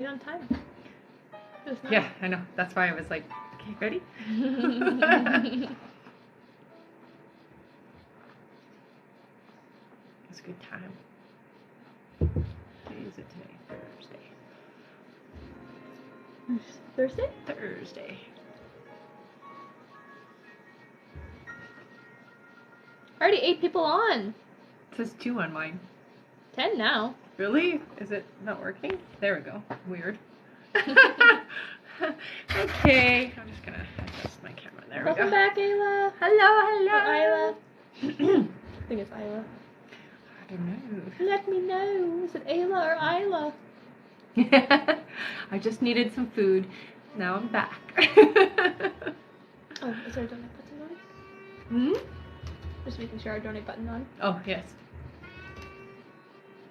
on time. Yeah, I know. That's why I was like, okay, ready? It's a good time. What is it today? Thursday? Thursday. Already 8 people on. It says 2 on mine. 10 now. Really? Is it not working? There we go. Weird. Okay. I'm just going to adjust my camera. There Welcome we go. back, Ayla. Hello. Isla. I think it's Isla. I don't know. Let me know. Is it Ayla or Isla? I just needed some food. Now I'm back. Oh, is there a donate button on? Hmm? Just making sure our donate button on. Oh, yes.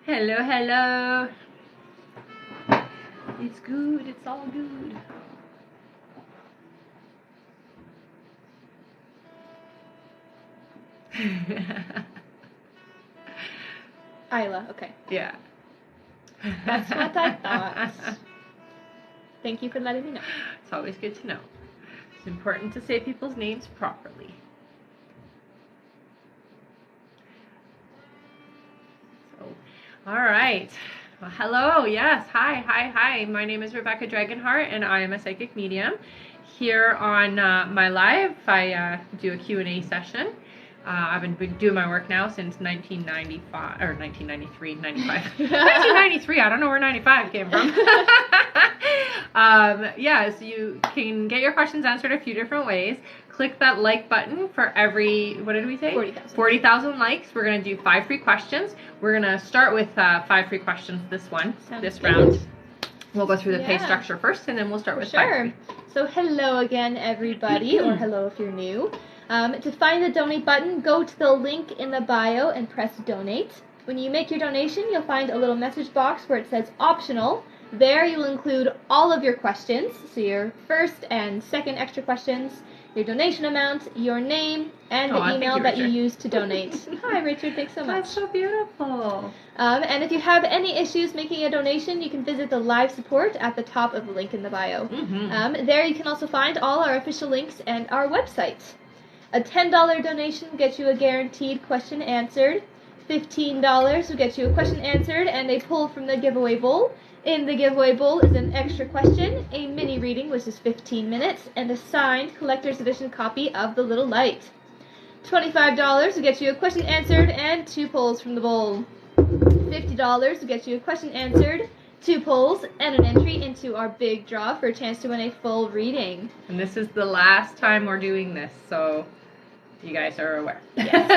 Hello. It's good. It's all good. Isla, okay. Yeah. That's what I thought. Thank you for letting me know. It's always good to know. It's important to say people's names properly. So, all right. Well, hello. Yes. Hi. My name is Rebecca Dragonheart, and I am a psychic medium. Here on my live, I do a Q&A session. I've been doing my work now since 1995, or 1993, 95. 1993, I don't know where 95 came from. Yeah, so you can get your questions answered a few different ways. Click that like button for every, what did we say? 40,000. 40,000 likes. We're going to do 5 free questions. We're going to start with 5 free questions this round. We'll go through the pay structure first, and then we'll start with 5 free. So hello again, everybody, or hello if you're new. To find the donate button, go to the link in the bio and press donate. When you make your donation, you'll find a little message box where it says optional. There you'll include all of your questions, so your first and second extra questions, your donation amount, your name, and the email that you used to donate. Hi, Richard. Thanks so much. That's so beautiful. And if you have any issues making a donation, you can visit the live support at the top of the link in the bio. There you can also find all our official links and our website. A $10 donation will get you a guaranteed question answered. $15 will get you a question answered and a pull from the giveaway bowl. In the giveaway bowl is an extra question, a mini reading, which is 15 minutes, and a signed collector's edition copy of The Little Light. $25 will get you a question answered and 2 pulls from the bowl. $50 will get you a question answered, 2 pulls, and an entry into our big draw for a chance to win a full reading. And this is the last time we're doing this, so you guys are aware. Yes.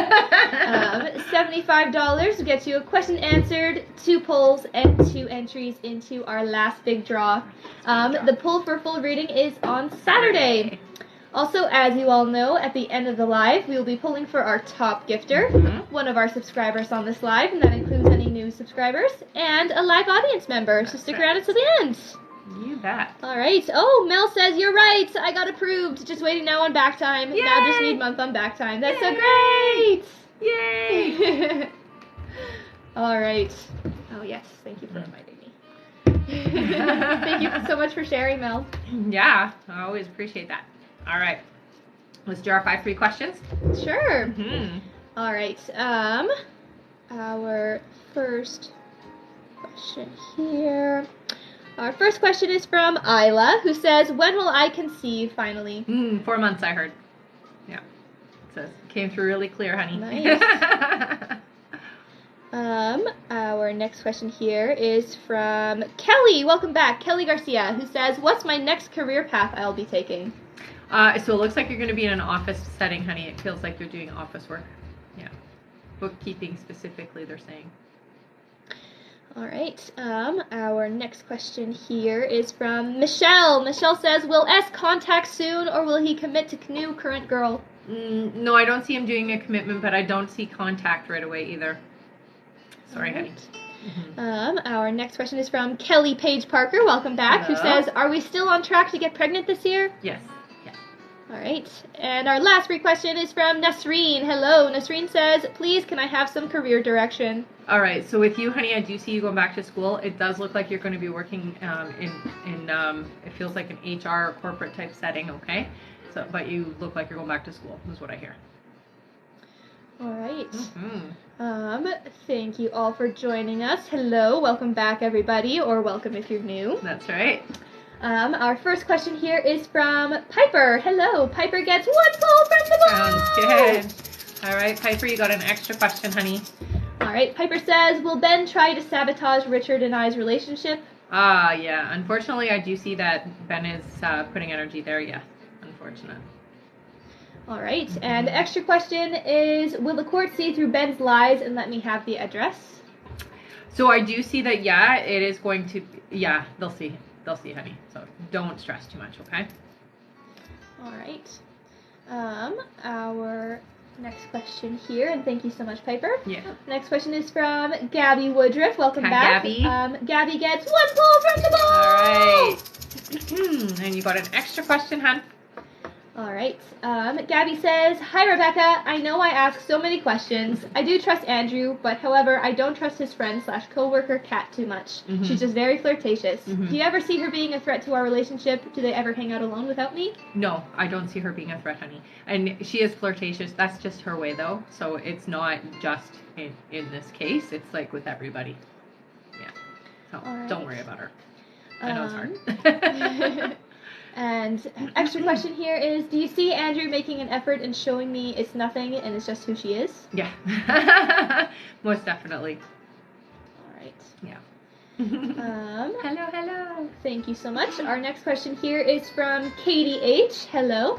$75 will get you a question answered, 2 pulls, and 2 entries into our last big draw. The pull for full reading is on Saturday. Also, as you all know, at the end of the live, we will be pulling for our top gifter, one of our subscribers on this live, and that includes any new subscribers, and a live audience member, so stick around until the end. You bet. All right. Oh, Mel says, you're right. I got approved. Just waiting now on back time. Yay! Now just need month on back time. That's so great. Yay! All right. Oh, yes. Thank you for reminding me. Thank you so much for sharing, Mel. Yeah, I always appreciate that. All right. Let's do our 5 free questions. Sure. All right. Our first question here. Our first question is from Isla, who says, when will I conceive finally? 4 months, I heard. Yeah. It says, came through really clear, honey. Nice. Our next question here is from Kelly. Welcome back. Kelly Garcia, who says, what's my next career path I'll be taking? So it looks like you're going to be in an office setting, honey. It feels like you're doing office work. Yeah. Bookkeeping specifically, they're saying. All right. Our next question here is from Michelle. Michelle says, will S contact soon, or will he commit to new current girl? No, I don't see him doing a commitment, but I don't see contact right away either. Sorry, honey. Our next question is from Kelly Paige Parker. Welcome back. Hello. Who says, are we still on track to get pregnant this year? Yes. Yeah. All right. And our last free question is from Nasreen. Hello. Nasreen says, please, can I have some career direction? All right. So with you, honey, I do see you going back to school. It does look like you're going to be working in it feels like an HR or corporate type setting, okay? So, but you look like you're going back to school, is what I hear. All right. Thank you all for joining us. Hello. Welcome back, everybody, or welcome if you're new. That's right. Our first question here is from Piper. Hello. Piper gets 1 pull from the ball. Sounds good. All right, Piper, you got an extra question, honey. All right. Piper says, will Ben try to sabotage Richard and I's relationship? Yeah. Unfortunately, I do see that Ben is putting energy there. Yes. Unfortunate. All right. And the extra question is, will the court see through Ben's lies and let me have the address? So I do see that, yeah, it is going to, yeah, they'll see. They'll see, honey. So don't stress too much, okay? All right. Our next question here, and thank you so much, Piper. Yeah. Next question is from Gabby Woodruff. Welcome Hi, back. Gabby. Gabby gets 1 pull from the ball. All right. And you got an extra question, hon. All right. Gabby says, hi, Rebecca. I know I ask so many questions. I do trust Andrew, but however, I don't trust his friend / co-worker, Kat, too much. Mm-hmm. She's just very flirtatious. Mm-hmm. Do you ever see her being a threat to our relationship? Do they ever hang out alone without me? No, I don't see her being a threat, honey. And she is flirtatious. That's just her way, though. So it's not just in this case. It's like with everybody. Yeah. So right. Don't worry about her. I know it's hard. And extra question here is, do you see Andrew making an effort in showing me it's nothing and it's just who she is? Yeah. Most definitely. All right. Yeah. Hello. Thank you so much. Our next question here is from Katie H. Hello.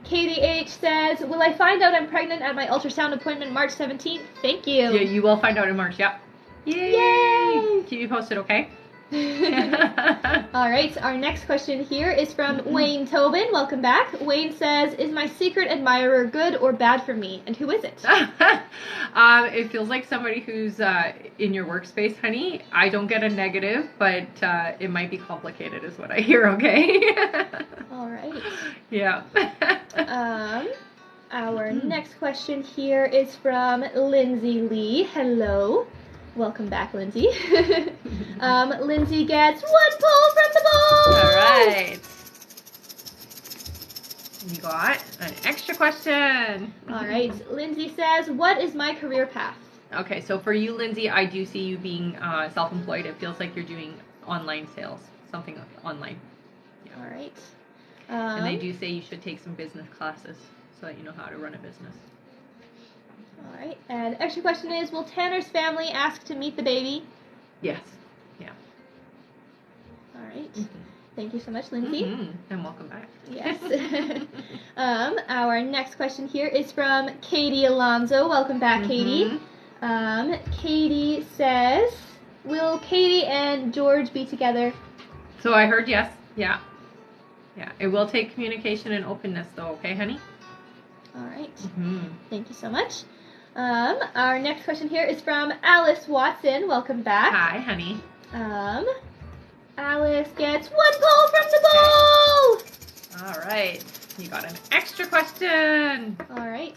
Katie H says, will I find out I'm pregnant at my ultrasound appointment March 17th? Thank you. Yeah, you will find out in March. Yep. Yay! Keep you posted, okay? All right, our next question here is from Wayne Tobin. Welcome back. Wayne says, is my secret admirer good or bad for me? And who is it? It feels like somebody who's in your workspace, honey. I don't get a negative, but it might be complicated is what I hear, okay? All right. Yeah. Our next question here is from Lindsay Lee. Hello. Welcome back, Lindsay. Lindsay gets 1 pull from the ball. All right. You got an extra question. All right. Lindsay says, what is my career path? Okay, so for you, Lindsay, I do see you being self-employed. It feels like you're doing online sales, something online. Yeah. All right. And they do say you should take some business classes so that you know how to run a business. All right. And extra question is, will Tanner's family ask to meet the baby? Yes. Yeah. All right. Mm-hmm. Thank you so much, Lindsay. Mm-hmm. And welcome back. Yes. Our next question here is from Katie Alonso. Welcome back, Katie. Katie says, will Katie and George be together? So I heard yes. Yeah. Yeah. It will take communication and openness, though. Okay, honey? All right. Mm-hmm. Thank you so much. Our next question here is from Alice Watson. Welcome back. Hi, honey. Alice gets 1 pull from the ball. All right. You got an extra question. All right.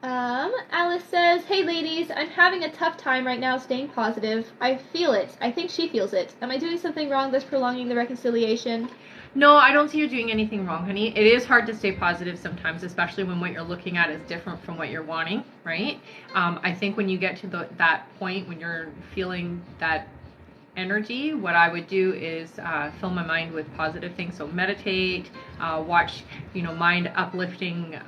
Alice says, hey ladies, I'm having a tough time right now staying positive. I feel it. I think she feels it. Am I doing something wrong that's prolonging the reconciliation? No, I don't see you doing anything wrong, honey. It is hard to stay positive sometimes, especially when what you're looking at is different from what you're wanting, right? I think when you get to that point, when you're feeling that energy, what I would do is fill my mind with positive things. So meditate, watch, mind uplifting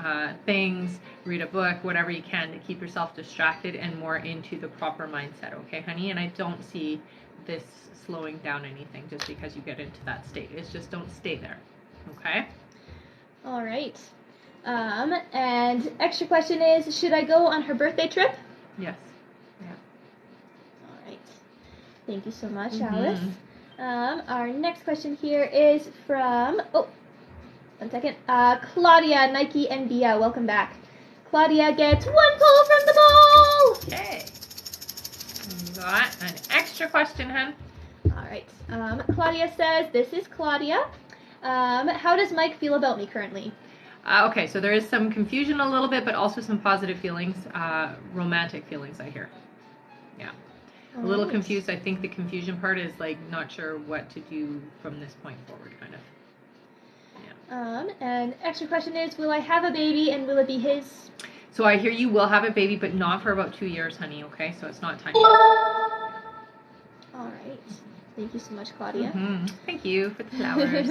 things, read a book, whatever you can to keep yourself distracted and more into the proper mindset, okay, honey? And I don't see this slowing down anything just because you get into that state. It's just don't stay there, okay? All right. And extra question is, should I go on her birthday trip? Yes. Yeah. All right. Thank you so much, Alice. Our next question here is from, one second, Claudia, Nike and Bia. Welcome back. Claudia gets 1 pull from the ball. Okay. You got an extra question, hun. All right. Claudia says, this is Claudia. How does Mike feel about me currently? Okay, so there is some confusion a little bit, but also some positive feelings, romantic feelings, I hear. Yeah. A little confused. I think the confusion part is like not sure what to do from this point forward, kind of. Yeah. And extra question is, will I have a baby and will it be his? So I hear you will have a baby, but not for about 2 years, honey, okay? So it's not time yet. All right. Thank you so much, Claudia. Thank you for the flowers.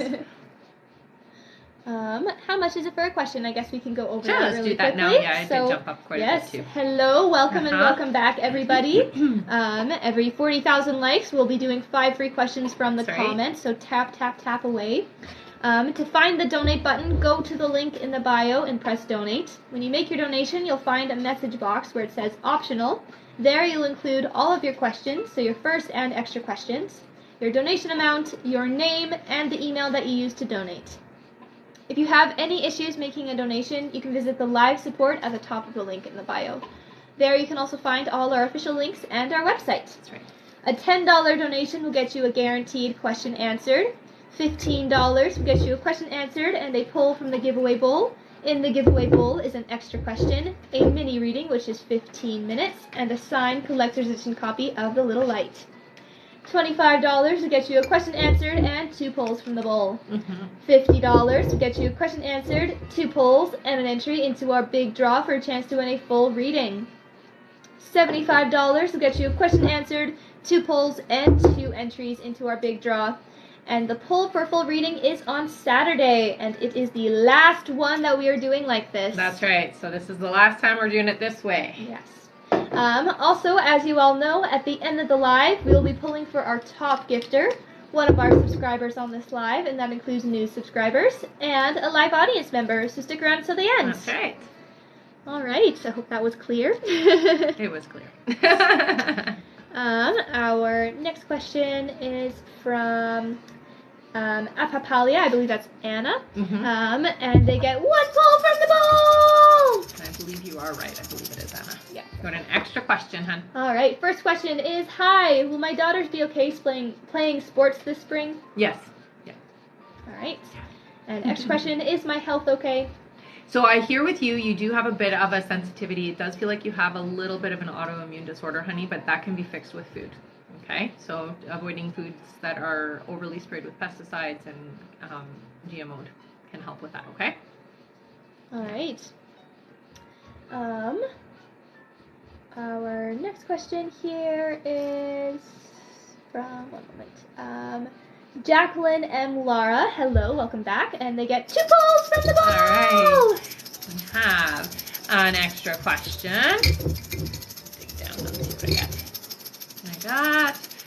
How much is it for a question? I guess we can go over sure, that let's really do that quickly. now. Yeah, I did jump up quite a bit too. Hello, welcome and welcome back, everybody. Every 40,000 likes, we'll be doing 5 free questions from the comments, so tap, tap, tap away. To find the donate button, go to the link in the bio and press donate. When you make your donation, you'll find a message box where it says optional. There you'll include all of your questions, so your first and extra questions, your donation amount, your name, and the email that you use to donate. If you have any issues making a donation, you can visit the live support at the top of the link in the bio. There you can also find all our official links and our website. That's right. A $10 donation will get you a guaranteed question answered. $15 will get you a question answered and a poll from the giveaway bowl. In the giveaway bowl is an extra question, a mini reading, which is 15 minutes, and a signed collector's edition copy of The Little Light. $25 to get you a question answered and 2 polls from the bowl. $50 to get you a question answered, 2 polls, and an entry into our big draw for a chance to win a full reading. $75 to get you a question answered, 2 polls, and 2 entries into our big draw. And the poll for full reading is on Saturday, and it is the last one that we are doing like this. That's right. So this is the last time we're doing it this way. Yes. Also, as you all know, at the end of the live, we will be pulling for our top gifter, one of our subscribers on this live, and that includes new subscribers, and a live audience member, so stick around till the end. That's right. All right, I hope that was clear. It was clear. Our next question is from Apapalia, I believe that's Anna, and they get 1 poll from the bowl! I believe you are right. I believe it is Anna. Yeah. Got an extra question, hun. All right, first question is, hi, will my daughters be okay playing sports this spring? Yes. Yeah. All right. And next question, is my health okay? So I hear with you, you do have a bit of a sensitivity. It does feel like you have a little bit of an autoimmune disorder, honey, but that can be fixed with food. Okay? So avoiding foods that are overly sprayed with pesticides and GMO'd can help with that, okay? All right. Our next question here is from, one moment, Jacqueline M. Lara. Hello, welcome back. And they get 2 polls from the bowl! All right. We have an extra question. Dig down, let's see what I got. I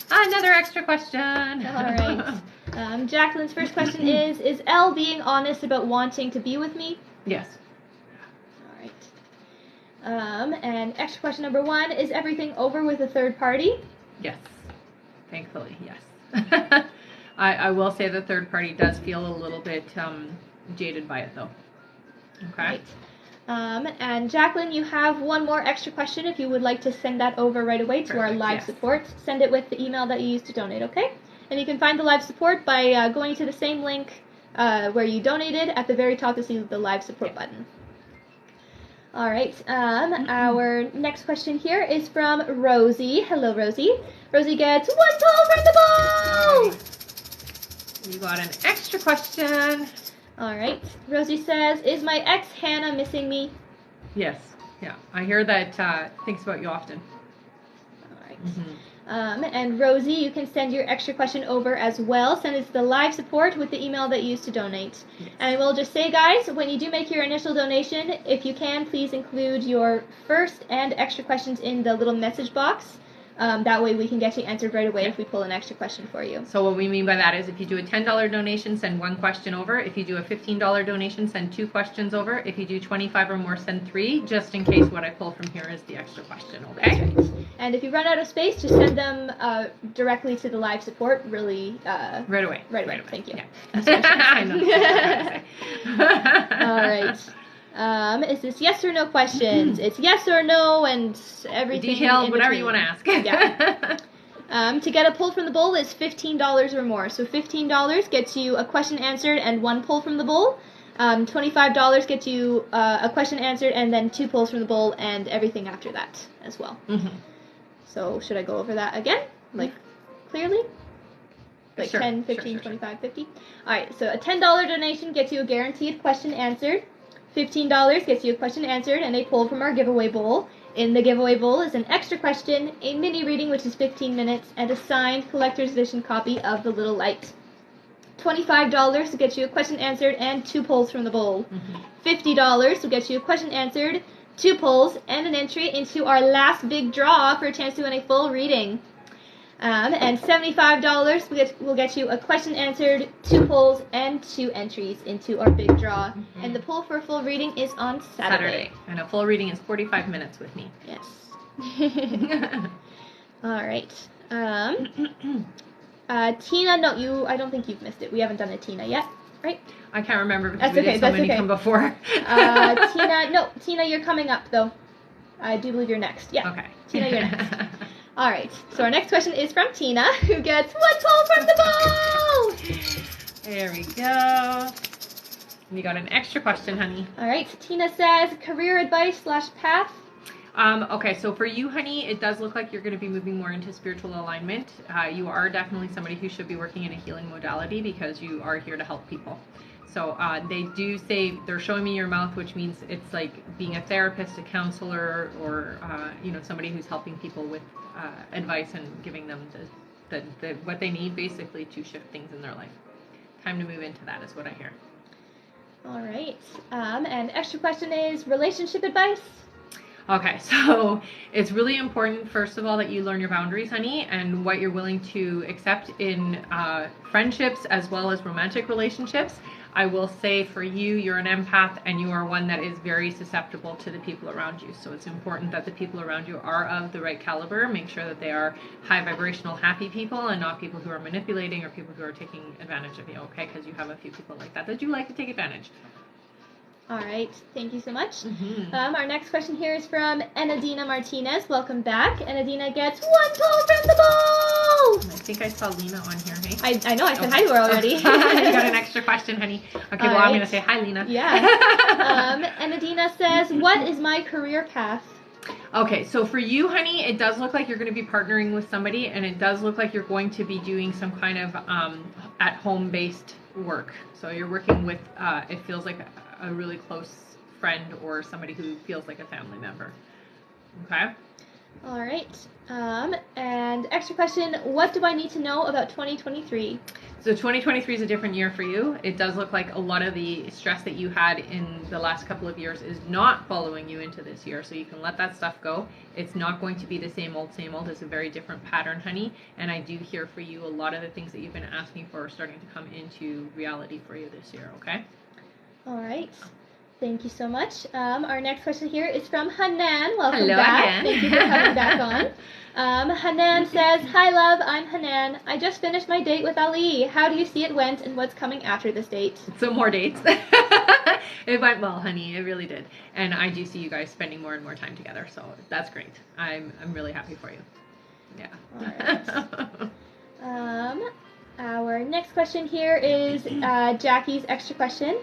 got another extra question. All right. Jacqueline's first question is Elle being honest about wanting to be with me? Yes. All right. And extra question number 1, is everything over with a third party? Yes. Thankfully, yes. I will say the third party does feel a little bit jaded by it, though. Okay. Right. And Jacqueline, you have one more extra question if you would like to send that over right away to our live support. Send it with the email that you used to donate, okay? And you can find the live support by going to the same link where you donated at the very top to see the live support button. All right. Our next question here is from Rosie. Hello, Rosie. Rosie gets 1 poll from the bowl! You got an extra question. All right. Rosie says, is my ex Hannah missing me? Yes. Yeah. I hear that thinks about you often. All right. And Rosie, you can send your extra question over as well. Send it to the live support with the email that you used to donate. Yes. And we'll just say, guys, when you do make your initial donation, if you can, please include your first and extra questions in the little message box. That way we can get you answered right away if we pull an extra question for you. So what we mean by that is if you do a $10 donation, send 1 question over. If you do a $15 donation, send 2 questions over. If you do 25 or more, send 3, just in case what I pull from here is the extra question, okay? That's right. And if you run out of space, just send them directly to the live support, really... Right away. Right away. Thank you. Yeah. That's what I know. All right. Is this yes or no questions? It's yes or no and everything detailed, in whatever between. you want to ask. Yeah. To get a pull from the bowl is $15 or more. So $15 gets you a question answered and 1 pull from the bowl. $25 gets you a question answered and then 2 pulls from the bowl and everything after that as well. So should I go over that again? Like, clearly? Like Sure, 10, 15, sure. 25, 50? Alright, so a $10 donation gets you a guaranteed question answered. $15 gets you a question answered and a pull from our giveaway bowl. In the giveaway bowl is an extra question, a mini reading which is 15 minutes, and a signed collector's edition copy of The Little Light. $25 to get you a question answered and 2 pulls from the bowl. $50 to get you a question answered, 2 pulls, and an entry into our last big draw for a chance to win a full reading. And $75 will get you a question answered, 2 pulls, and 2 entries into our big draw. And the pull for a full reading is on Saturday. And a full reading is 45 minutes with me. Yes. All right. Tina, no, I don't think you've missed it. We haven't done a Tina yet, right? I can't remember That's because we okay, did so many from before. Tina, you're coming up though. I do believe you're next. Yeah. Okay. Tina, you're next. All right. So our next question is from Tina, who gets 1 pull from the bowl. There we go. We got an extra question, honey. All right. Tina says, career advice / path. Okay, so for you, honey, it does look like you're going to be moving more into spiritual alignment. You are definitely somebody who should be working in a healing modality because you are here to help people. So they do say, they're showing me your mouth, which means it's like being a therapist, a counselor, or somebody who's helping people with advice and giving them the what they need basically to shift things in their life. Time to move into that is what I hear. All right. And extra question is relationship advice. Okay, so it's really important, first of all, that you learn your boundaries, honey, and what you're willing to accept in friendships as well as romantic relationships. I will say for you, you're an empath and you are one that is very susceptible to the people around you. So it's important that the people around you are of the right caliber. Make sure that they are high vibrational, happy people and not people who are manipulating or people who are taking advantage of you, okay? Because you have a few people like that do like to take advantage. All right. Thank you so much. Our next question here is from Enadina Martinez. Welcome back. Enadina gets 1 pull from the bowl. I think I saw Lena on here, hey? I know. I said hi to her already. You got an extra question, honey. Okay, well, I'm going to say hi, Lena. Yeah. Enadina says, what is my career path? Okay, so for you, honey, it does look like you're going to be partnering with somebody, and it does look like you're going to be doing some kind of at-home-based work. So you're working with, it feels like a really close friend or somebody who feels like a family member. Okay? All right. And extra question, what do I need to know about 2023? So 2023 is a different year for you. It does look like a lot of the stress that you had in the last couple of years is not following you into this year. So you can let that stuff go. It's not going to be the same old, same old. It's a very different pattern, honey. And I do hear for you a lot of the things that you've been asking for are starting to come into reality for you this year, okay? All right. Thank you so much. Our next question here is from Hanan. Welcome Hello back. again. Thank you for coming back on. Hanan says, hi, love. I'm Hanan. I just finished my date with Ali. How do you see it went and what's coming after this date? So more dates. It went well, honey. It really did. And I do see you guys spending more and more time together. So that's great. I'm really happy for you. Yeah. All right. Our next question here is Jackie's extra question.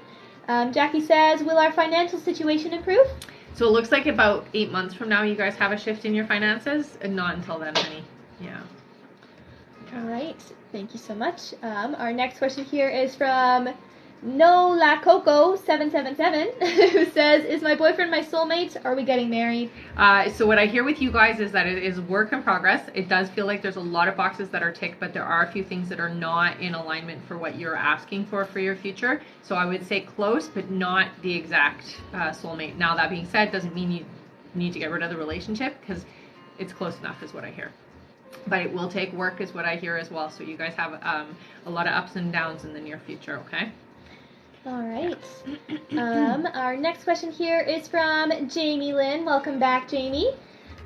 Jackie says, will our financial situation improve? So it looks like about 8 months from now you guys have a shift in your finances, and not until then, honey. Yeah. All right. Thank you so much. Our next question here is from No La Coco 777, who says, is my boyfriend my soulmate? Are we getting married? So what I hear with you guys is that it is work in progress. It does feel like there's a lot of boxes that are ticked, but there are a few things that are not in alignment for what you're asking for your future. So I would say close, but not the exact soulmate. Now, that being said, doesn't mean you need to get rid of the relationship, because it's close enough is what I hear. But it will take work is what I hear as well. So you guys have a lot of ups and downs in the near future, okay? All right. Our next question here is from Jamie Lynn. Welcome back, Jamie.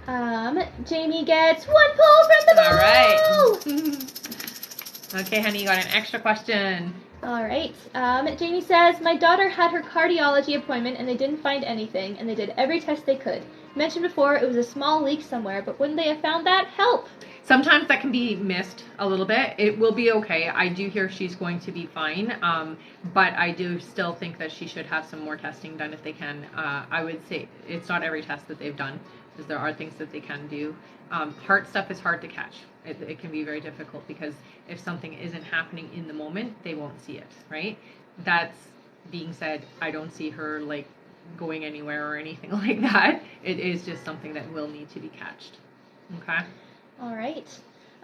Jamie gets 1 pull from the bowl. All right. Okay, honey, you got an extra question. All right. Jamie says, my daughter had her cardiology appointment and they didn't find anything, and they did every test they could. Mentioned before it was a small leak somewhere, but wouldn't they have found that? Help! Sometimes that can be missed a little bit. It will be okay. I do hear she's going to be fine, but I do still think that she should have some more testing done if they can. I would say it's not every test that they've done, because there are things that they can do. Heart stuff is hard to catch. It can be very difficult, because if something isn't happening in the moment, they won't see it, right? That's being said, I don't see her like going anywhere or anything like that. It is just something that will need to be catched. Okay. All right.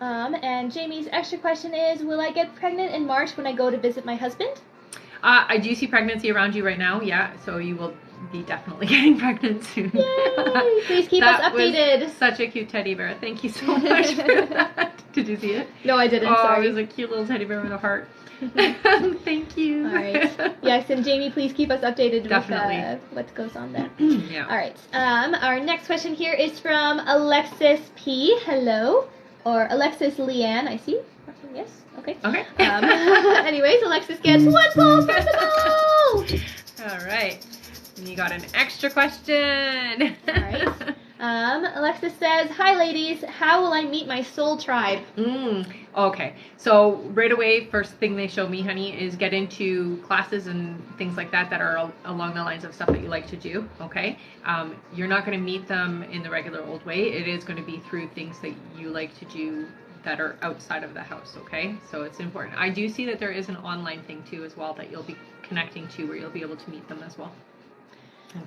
And Jamie's extra question is, will I get pregnant in March when I go to visit my husband? I do see pregnancy around you right now, yeah, so you will be definitely getting pregnant soon. Yay! Please keep us updated. Was such a cute teddy bear. Thank you so much for that. Did you see it? No, I didn't. Sorry. It was a cute little teddy bear with a heart. Thank you. All right. Yes, and Jamie, please keep us updated with what goes on there. Yeah. All right. Our next question here is from Alexis P. Hello. Or Alexis Leanne, I see. Yes. Okay. Okay. Anyways, Alexis gets 1 ball from the ball. All right. And you got an extra question. All right. Alexis says, hi ladies, how will I meet my soul tribe? Okay, so right away, first thing they show me, honey, is get into classes and things like that are along the lines of stuff that you like to do, okay? You're not going to meet them in the regular old way. It is going to be through things that you like to do that are outside of the house, okay? So it's important. I do see that there is an online thing too as well that you'll be connecting to, where you'll be able to meet them as well.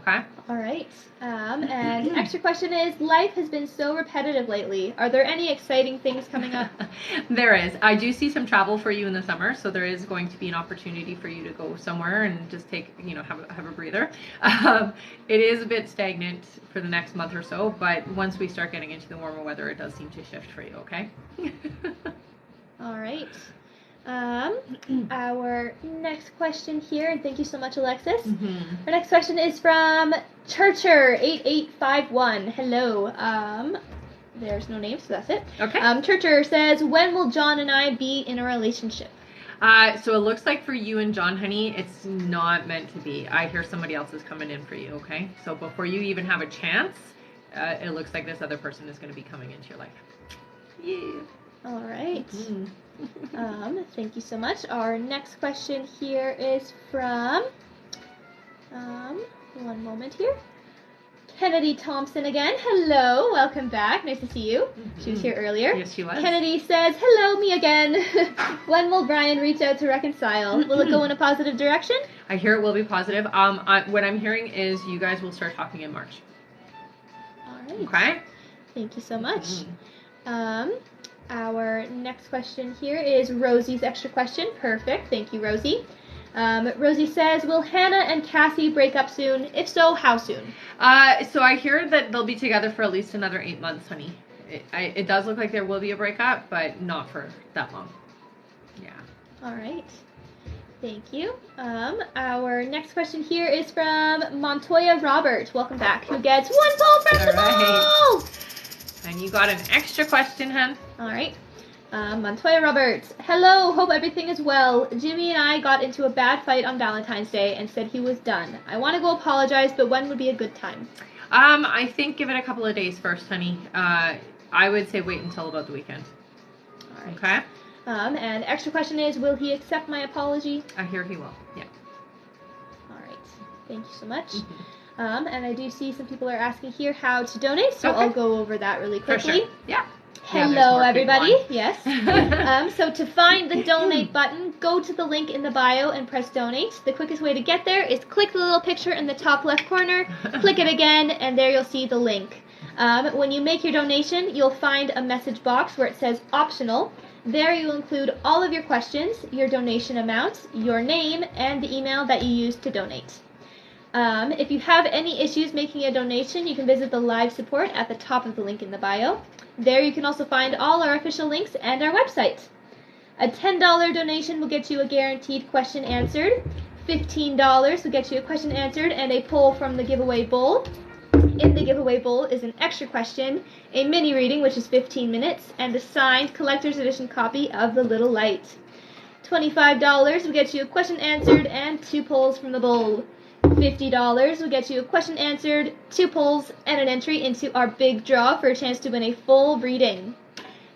Okay. All right. And extra question is, life has been so repetitive lately. Are there any exciting things coming up? There is. I do see some travel for you in the summer, so there is going to be an opportunity for you to go somewhere and just take, have a breather. It is a bit stagnant for the next month or so, but once we start getting into the warmer weather, it does seem to shift for you, okay? All right. Our next question here, and thank you so much, Alexis. Our next question is from Churcher8851. Hello. There's no name, so that's it. Okay. Churcher says, when will John and I be in a relationship? So it looks like for you and John, honey, it's not meant to be. I hear somebody else is coming in for you, okay? So before you even have a chance, it looks like this other person is going to be coming into your life. Yeah. All right. Thank you so much. Our next question here is from, one moment here, Kennedy Thompson again. Hello, welcome back. Nice to see you. She was here earlier. Yes, she was. Kennedy says, hello, me again. When will Brian reach out to reconcile? Will it go in a positive direction? I hear it will be positive. What I'm hearing is you guys will start talking in March. All right. Okay. Thank you so much. Our next question here is Rosie's extra question. Perfect. Thank you, Rosie. Rosie says, will Hannah and Cassie break up soon? If so, how soon? So I hear that they'll be together for at least another 8 months, honey. It does look like there will be a breakup, but not for that long. Yeah. All right. Thank you. Our next question here is from Montoya Robert. Welcome back. Who gets 1 ball from the ball? And you got an extra question, hun. All right. Montoya Roberts. Hello, hope everything is well. Jimmy and I got into a bad fight on Valentine's Day and said he was done. I want to go apologize, but when would be a good time? I think give it a couple of days first, honey. I would say wait until about the weekend. All right. Okay. And extra question is, will he accept my apology? I hear he will, yeah. All right. Thank you so much. And I do see some people are asking here how to donate, so I'll go over that really quickly. For sure. Yeah. Hello, everybody. Yes. So to find the donate button, go to the link in the bio and press donate. The quickest way to get there is click the little picture in the top left corner, click it again, and there you'll see the link. When you make your donation, you'll find a message box where it says optional. There you'll include all of your questions, your donation amount, your name, and the email that you used to donate. If you have any issues making a donation, you can visit the live support at the top of the link in the bio. There you can also find all our official links and our website. A $10 donation will get you a guaranteed question answered. $15 will get you a question answered and a poll from the giveaway bowl. In the giveaway bowl is an extra question, a mini reading, which is 15 minutes, and a signed collector's edition copy of The Little Light. $25 will get you a question answered and 2 polls from the bowl. $50 will get you a question answered, 2 polls, and an entry into our big draw for a chance to win a full reading.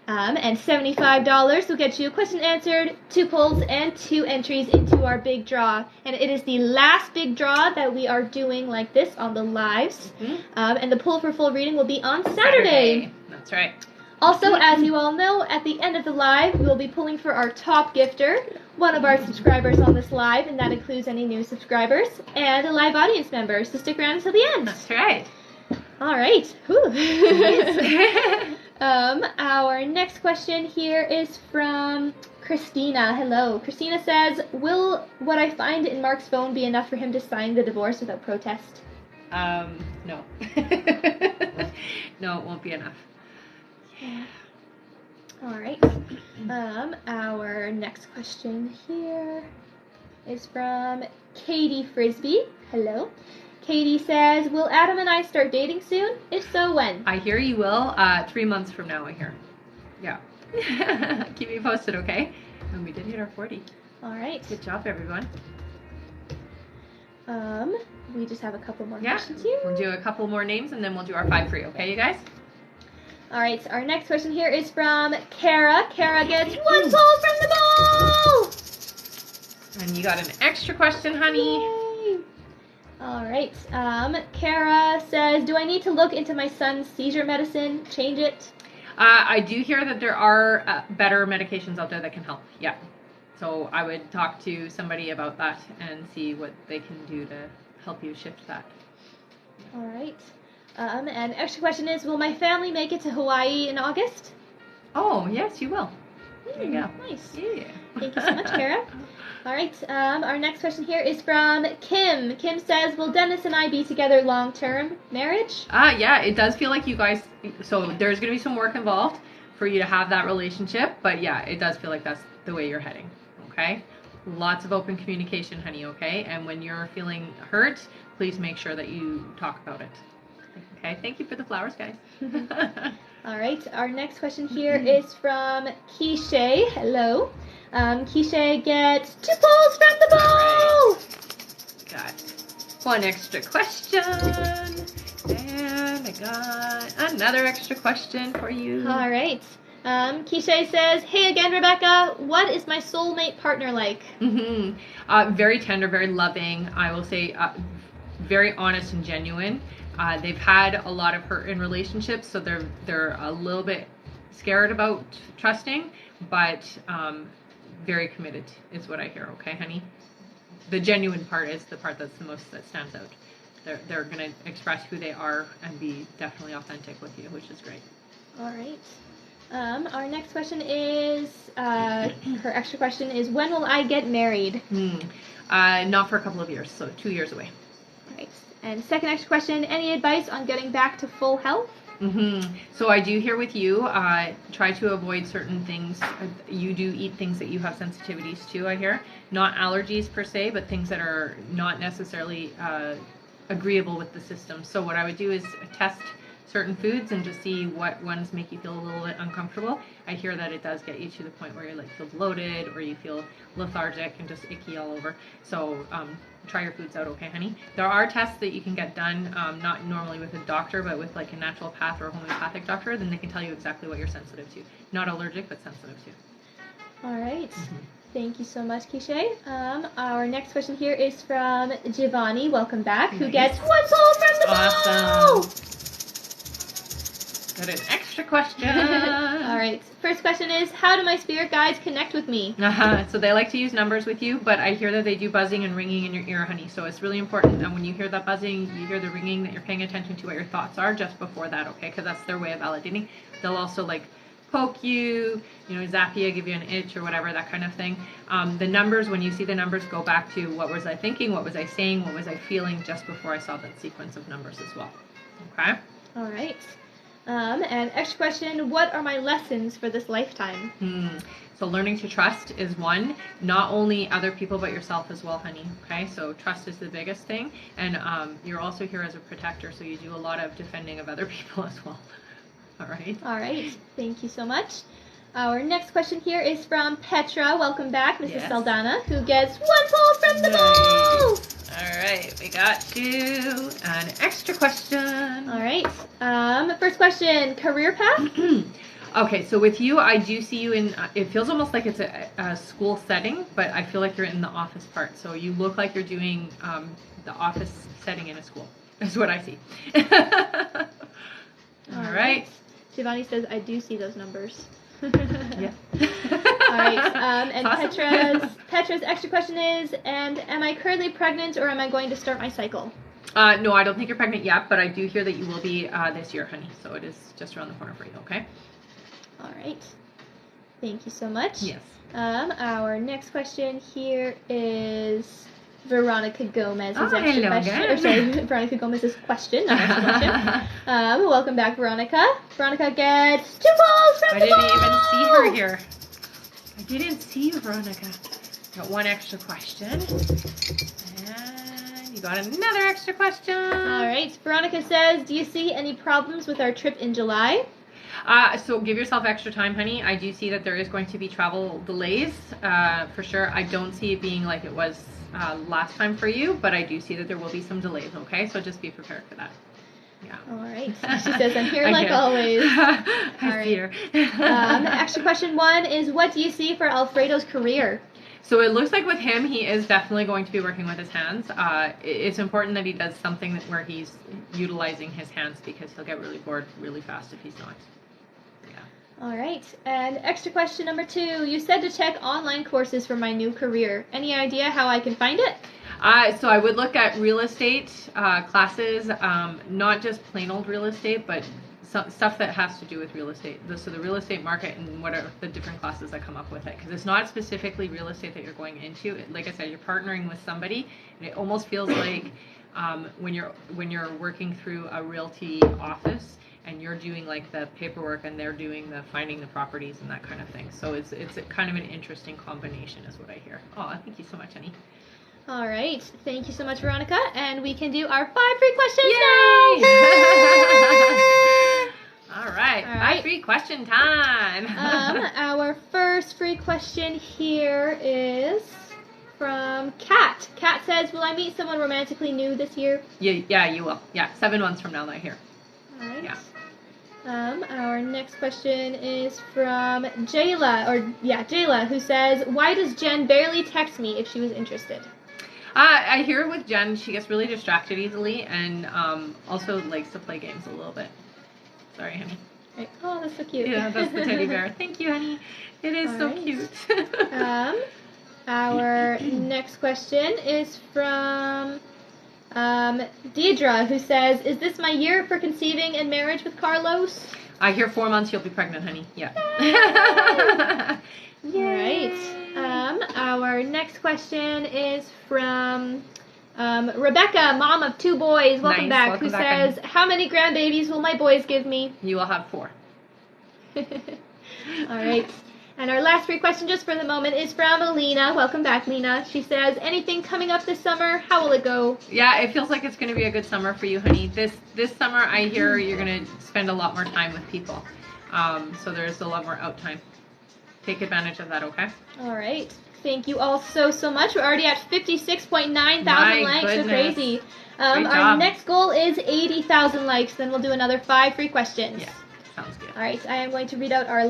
And $75 will get you a question answered, 2 polls, and 2 entries into our big draw. And it is the last big draw that we are doing like this on the lives. And the poll for full reading will be on Saturday. That's right. Also, as you all know, at the end of the live, we will be pulling for our top gifter, one of our subscribers on this live, and that includes any new subscribers, and a live audience member. So stick around until the end. That's right. All right. Our next question here is from Christina. Hello. Christina says, will what I find in Mark's phone be enough for him to sign the divorce without protest? No. No, it won't be enough. Yeah. All right. Our next question here is from Katie Frisbee. Hello. Katie says, will Adam and I start dating soon? If so, when? I hear you will. 3 months from now, I hear. Yeah. Keep me posted, okay? And we did hit our 40. All right. Good job, everyone. We just have a couple more questions here. We'll do a couple more names, and then we'll do our 5 free, okay, you guys? All right, so our next question here is from Kara. Kara gets 1 poll from the bowl! And you got an extra question, honey. Yay. All right, Kara says, do I need to look into my son's seizure medicine, change it? I do hear that there are better medications out there that can help, yeah. So I would talk to somebody about that and see what they can do to help you shift that. All right. And extra question is, will my family make it to Hawaii in August? Oh, yes, you will. There you go. Nice. Yeah. Thank you so much, Kara. All right. Our next question here is from Kim. Kim says, will Dennis and I be together long-term marriage? Yeah, it does feel like you guys, so there's going to be some work involved for you to have that relationship, but yeah, it does feel like that's the way you're heading, okay? Lots of open communication, honey, okay? And when you're feeling hurt, please make sure that you talk about it. Okay, thank you for the flowers, guys. All right, our next question here is from Keisha. Hello. Keisha gets 2 polls from the bowl. Right. Got 1 extra question. And I got another extra question for you. All right. Keisha says, hey again, Rebecca, what is my soulmate partner like? Very tender, very loving. I will say very honest and genuine. They've had a lot of hurt in relationships, so they're a little bit scared about trusting, but very committed is what I hear. Okay, honey. The genuine part is the part that's the most that stands out. They're gonna express who they are and be definitely authentic with you, which is great. All right. Our next question is her extra question is, when will I get married? Not for a couple of years, so 2 years away. Right. And second extra question, any advice on getting back to full health? So I do hear with you, try to avoid certain things. You do eat things that you have sensitivities to, I hear. Not allergies per se, but things that are not necessarily agreeable with the system. So what I would do is test certain foods and just see what ones make you feel a little bit uncomfortable. I hear that it does get you to the point where you like feel bloated or you feel lethargic and just icky all over. So try your foods out, okay, honey? There are tests that you can get done, not normally with a doctor, but with like a naturopath or a homeopathic doctor. Then they can tell you exactly what you're sensitive to. Not allergic, but sensitive to. All right. Thank you so much, Keisha. Our next question here is from Giovanni. Welcome back. Nice. Who gets 1 poll from the bowl. Awesome. Got an extra question. All right. First question is, how do my spirit guides connect with me? So they like to use numbers with you, but I hear that they do buzzing and ringing in your ear, honey. So it's really important that when you hear that buzzing, you hear the ringing, that you're paying attention to what your thoughts are just before that, okay? Because that's their way of validating. They'll also like poke you, zap you, give you an itch or whatever, that kind of thing. The numbers, when you see the numbers, go back to what was I thinking, what was I saying, what was I feeling just before I saw that sequence of numbers as well. Okay? All right. And extra question, what are my lessons for this lifetime? So learning to trust is one, not only other people but yourself as well, honey. Okay, so trust is the biggest thing, and you're also here as a protector, so you do a lot of defending of other people as well. All right. All right. Thank you so much. Our next question here is from Petra. Welcome back, Mrs. Yes. Saldana, who gets 1 poll from the bowl. All right, we got you an extra question. All right. First question, career path? Okay, so with you, I do see you in, it feels almost like it's a school setting, but I feel like you're in the office part. So you look like you're doing the office setting in a school. That's what I see. All right. Shivani says, I do see those numbers. Yeah. All right. And awesome. Petra's extra question is, and am I currently pregnant or am I going to start my cycle? No, I don't think you're pregnant yet, but I do hear that you will be this year, honey. So it is just around the corner for you, okay? All right. Thank you so much. Yes. Our next question here is Veronica Gomez's extra question. Or sorry, Veronica Gomez's question. Not extra question. Welcome back, Veronica. Veronica gets 2 balls from the ball. I didn't even see her here. I didn't see you, Veronica. Got 1 extra question. And you got another extra question. All right. Veronica says, do you see any problems with our trip in July? So give yourself extra time, honey. I do see that there is going to be travel delays, for sure. I don't see it being like it was last time for you, but I do see that there will be some delays, okay? So just be prepared for that. Yeah. All right. She says, I'm here like always. All right. Extra question 1 is, what do you see for Alfredo's career? So it looks like with him, he is definitely going to be working with his hands. It's important that he does something where he's utilizing his hands, because he'll get really bored really fast if he's not. Yeah. All right. And extra question number 2. You said to check online courses for my new career. Any idea how I can find it? So I would look at real estate classes, not just plain old real estate, but stuff that has to do with real estate. So the real estate market and what are the different classes that come up with it. Because it's not specifically real estate that you're going into. Like I said, you're partnering with somebody, and it almost feels like when you're working through a realty office, and you're doing like the paperwork and they're doing the finding the properties and that kind of thing. So it's kind of an interesting combination is what I hear. Oh, thank you so much, honey. All right. Thank you so much, Veronica. And we can do our 5 free questions Yay! now. All right. 5 free question time. Our first free question here is from Kat. Kat says, will I meet someone romantically new this year? Yeah, you will. Yeah, 7 months from now, I hear. All right. Yeah. Our next question is from Jayla, who says, why does Jen barely text me if she was interested? I hear with Jen, she gets really distracted easily, and also likes to play games a little bit. Sorry, honey. Right. Oh, that's so cute. Yeah, that's the teddy bear. Thank you, honey. It is so cute. Our next question is from Deidre, who says, is this my year for conceiving and marriage with Carlos? I hear 4 months you'll be pregnant, honey. Yeah. Yay. All right. Our next question is from Rebecca, mom of 2 boys. Welcome back. Who says, how many grandbabies will my boys give me? You will have 4. All right. And our last free question just for the moment is from Alina. Welcome back, Lena. She says, anything coming up this summer? How will it go? Yeah, it feels like it's going to be a good summer for you, honey. This summer, I hear you're going to spend a lot more time with people. So there's a lot more out time. Take advantage of that, okay? All right. Thank you all so much. We're already at 56.9 thousand likes. So crazy. Our next goal is 80,000 likes. Then we'll do another 5 free questions. Yeah, sounds good. All right. I am going to read out our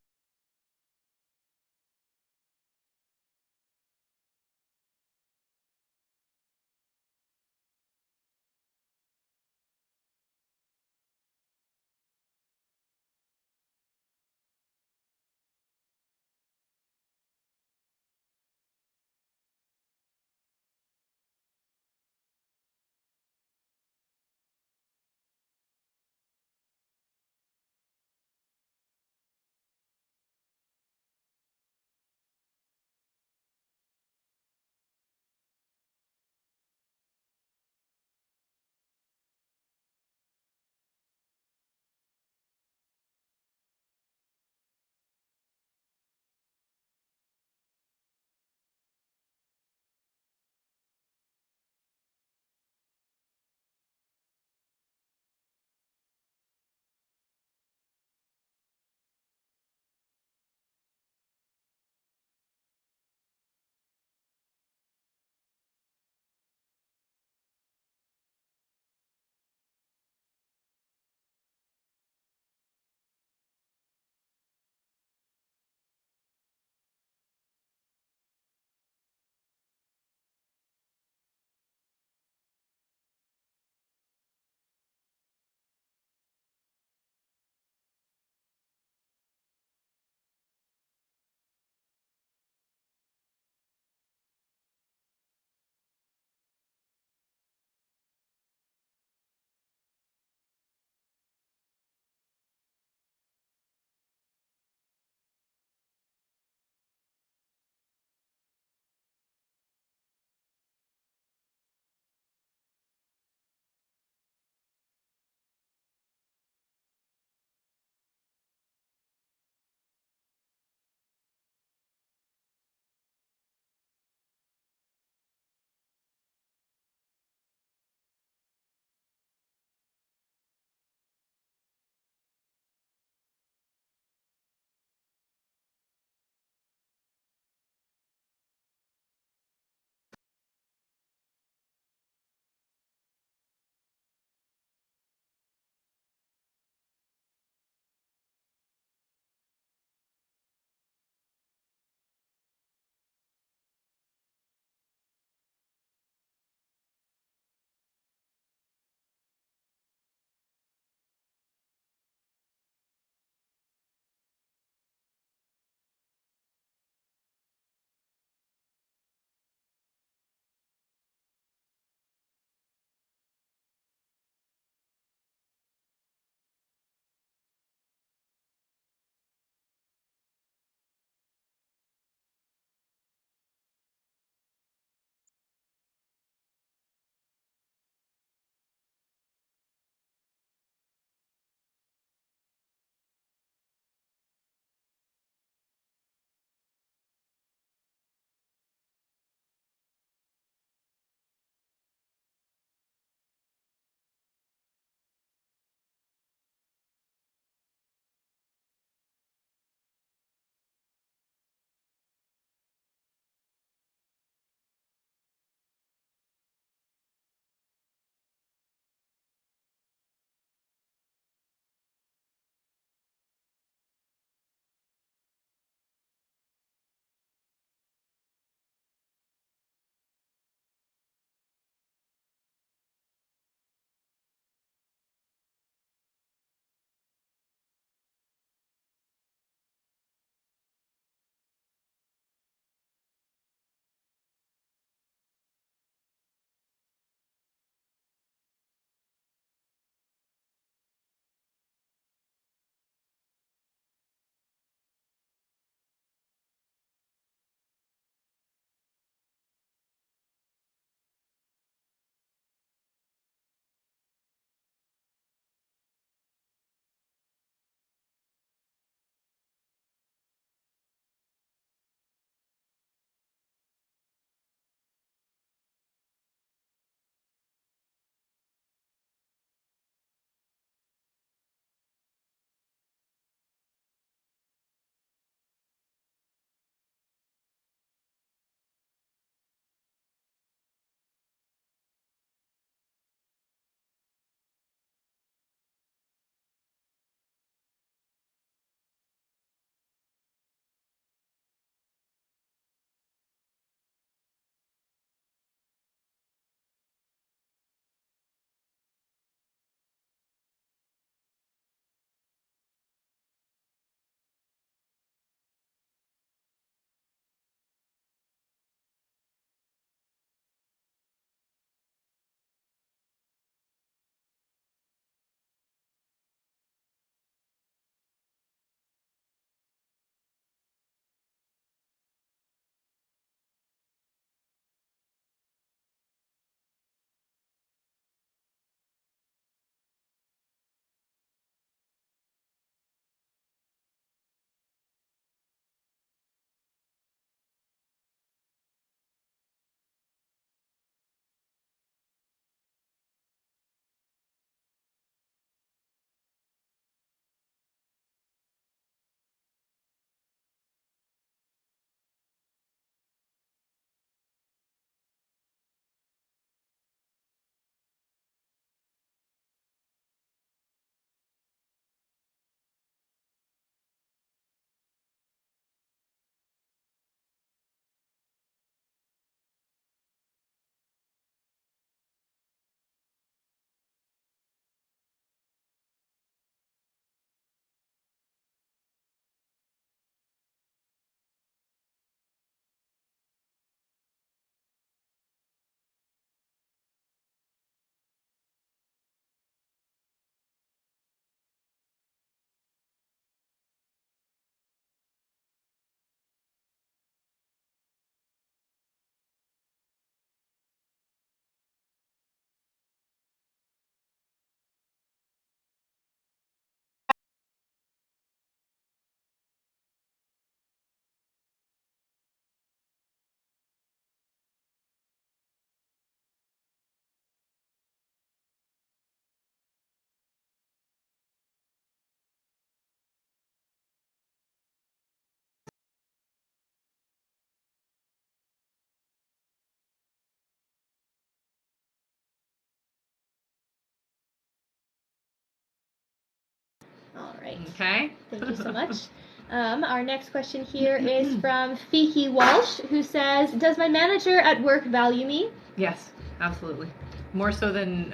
All right. Okay. Thank you so much. Our next question here is from Fiki Walsh, who says, "Does my manager at work value me?" Yes, absolutely. More so than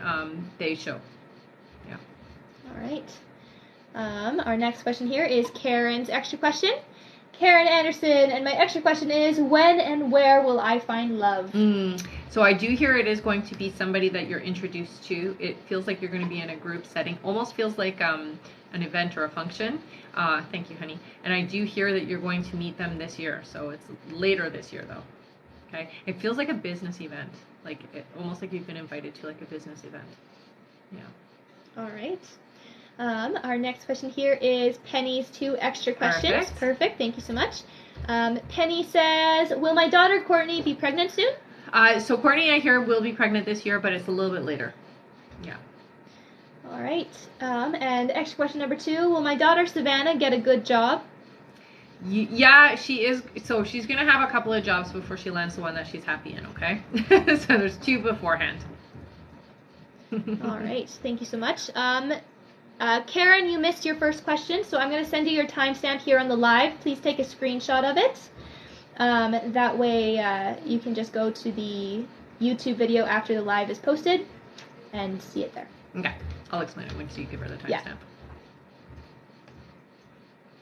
they show. Yeah. All right. Our next question here is Karen's extra question. Karen Anderson, and my extra question is, when and where will I find love? So I do hear it is going to be somebody that you're introduced to. It feels like you're going to be in a group setting. Almost feels like an event or a function. Thank you, honey. And I do hear that you're going to meet them this year. So it's later this year, though. Okay. It feels like a business event. Almost like you've been invited to like a business event. Yeah. All right. Our next question here is Penny's 2 extra questions. Perfect. Thank you so much. Penny says, will my daughter Courtney be pregnant soon? So Courtney, I hear, will be pregnant this year, but it's a little bit later. Yeah. All right. And extra question number 2, will my daughter Savannah get a good job? Yeah, she is. So she's going to have a couple of jobs before she lands the one that she's happy in, okay? So there's 2 beforehand. All right. Thank you so much. Karen, you missed your first question, so I'm going to send you your timestamp here on the live. Please take a screenshot of it. That way you can just go to the YouTube video after the live is posted and see it there. Okay. I'll explain it once you give her the timestamp. Yeah.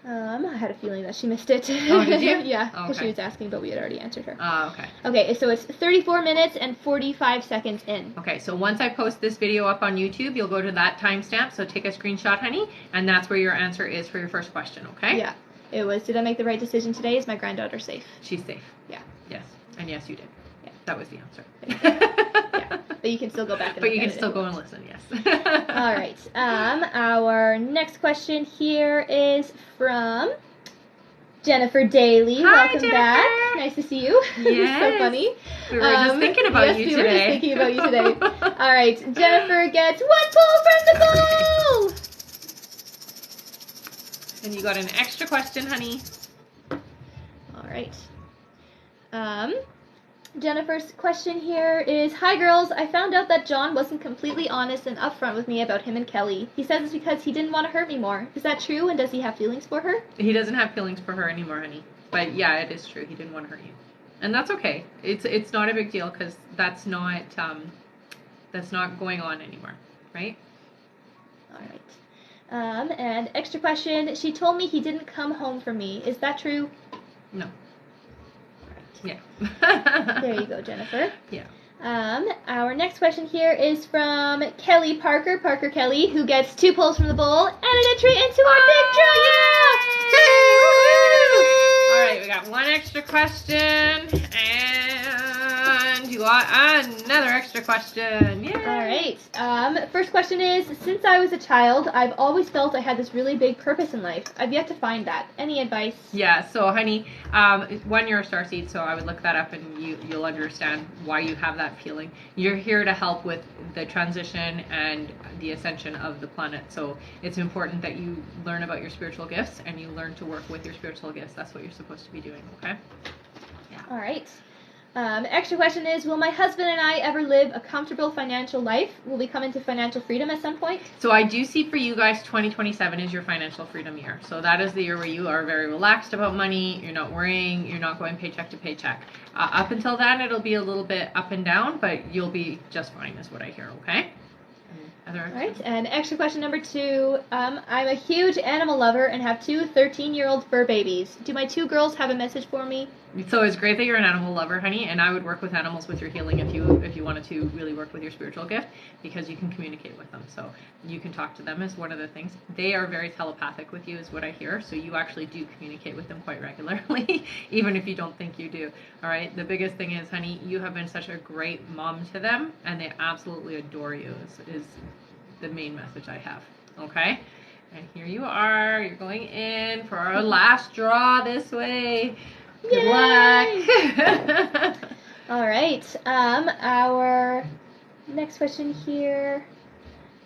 I had a feeling that she missed it. Oh, did you? Yeah, because okay. she was asking, but we had already answered her. Oh, okay. Okay, so it's 34 minutes and 45 seconds in. Okay, so once I post this video up on YouTube, you'll go to that timestamp, so take a screenshot, honey, and that's where your answer is for your first question, okay? Yeah. It was, did I make the right decision today? Is my granddaughter safe? She's safe. Yeah. Yes, and yes, you did. Yeah. That was the answer. Yeah, but you can still go back and But you can look at still it. go and listen, yes. All right. Our next question here is from Jennifer Daly. Hi, Welcome Jennifer. back. Nice to see you. Yes. So funny. We were just thinking about you we today. were just thinking about you today. All right. Jennifer gets 1 pull from the bowl. And you got an extra question, honey. All right. Jennifer's question here is, hi girls, I found out that John wasn't completely honest and upfront with me about him and Kelly. He says it's because he didn't want to hurt me more. Is that true, and does he have feelings for her? He doesn't have feelings for her anymore, honey. But yeah, it is true. He didn't want to hurt you. And that's okay. It's not a big deal because that's not going on anymore, right? All right. And extra question, she told me he didn't come home for me. Is that true? No. Yeah. There you go, Jennifer. Yeah. Our next question here is from Kelly Parker Kelly, who gets 2 pulls from the bowl and an entry into our big draw. Yeah! All right, we got 1 extra question, and you got another extra question. Yay! All right. First question is, since I was a child, I've always felt I had this really big purpose in life. I've yet to find that. Any advice? Yeah, so honey, 1, you're a starseed, so I would look that up and you'll understand why you have that feeling. You're here to help with the transition and the ascension of the planet. So it's important that you learn about your spiritual gifts and you learn to work with your spiritual gifts. That's what you're supposed to be doing, okay? Yeah. All right. Extra question is, will my husband and I ever live a comfortable financial life? Will we come into financial freedom at some point? So I do see for you guys 2027 is your financial freedom year. So that is the year where you are very relaxed about money. You're not worrying. You're not going paycheck to paycheck. Up until then, it'll be a little bit up and down, but you'll be just fine is what I hear, okay? All right, and extra question number 2. I'm a huge animal lover and have 2 13-year-old fur babies. Do my 2 girls have a message for me? So it's great that you're an animal lover, honey, and I would work with animals with your healing if you wanted to really work with your spiritual gift, because you can communicate with them. So you can talk to them is one of the things. They are very telepathic with you is what I hear, so you actually do communicate with them quite regularly, even if you don't think you do. All right, the biggest thing is, honey, you have been such a great mom to them, and they absolutely adore you is the main message I have, okay? And here you are. You're going in for our last draw this way. Good luck. All right. Our next question here.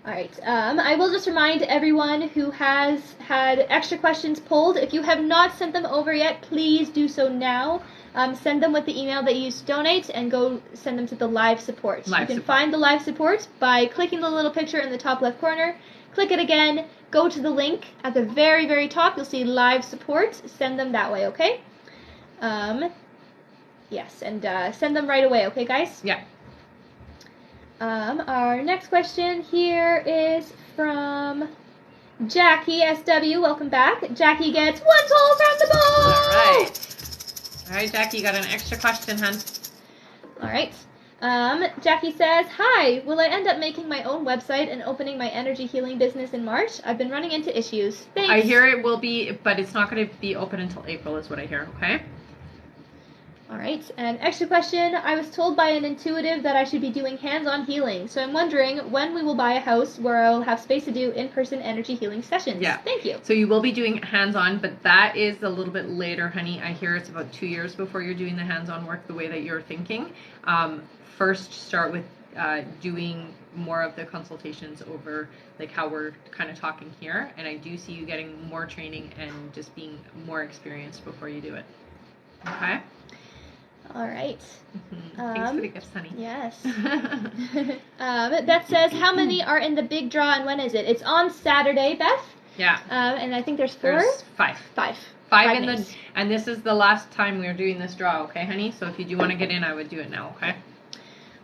All right. I will just remind everyone who has had extra questions pulled, if you have not sent them over yet, please do so now. Send them with the email that you used to donate and go send them to the live support. You can find the live support by clicking the little picture in the top left corner, click it again, go to the link at the very, very top. You'll see live support. Send them that way, okay? Yes, and send them right away, okay, guys? Yeah. Our next question here is from Jackie SW. Welcome back. Jackie gets 1 pull from the bowl. All right, Jackie, you got an extra question, hun. All right. Jackie says, hi, will I end up making my own website and opening my energy healing business in March? I've been running into issues. Thanks. I hear it will be, but it's not going to be open until April is what I hear, okay? All right, and extra question. I was told by an intuitive that I should be doing hands-on healing, so I'm wondering when we will buy a house where I'll have space to do in-person energy healing sessions. Yeah. Thank you. So you will be doing hands-on, but that is a little bit later, honey. I hear it's about 2 years before you're doing the hands-on work the way that you're thinking. First, start with doing more of the consultations over like how we're kind of talking here, and I do see you getting more training and just being more experienced before you do it. Okay? All right. Thanks for the gifts, honey. Yes. Beth says, how many are in the big draw and when is it? It's on Saturday, Beth. Yeah. And I think there's 4? There's 5. 5. 5 in names. and this is the last time we're doing this draw, okay, honey? So if you do want to get in, I would do it now, okay?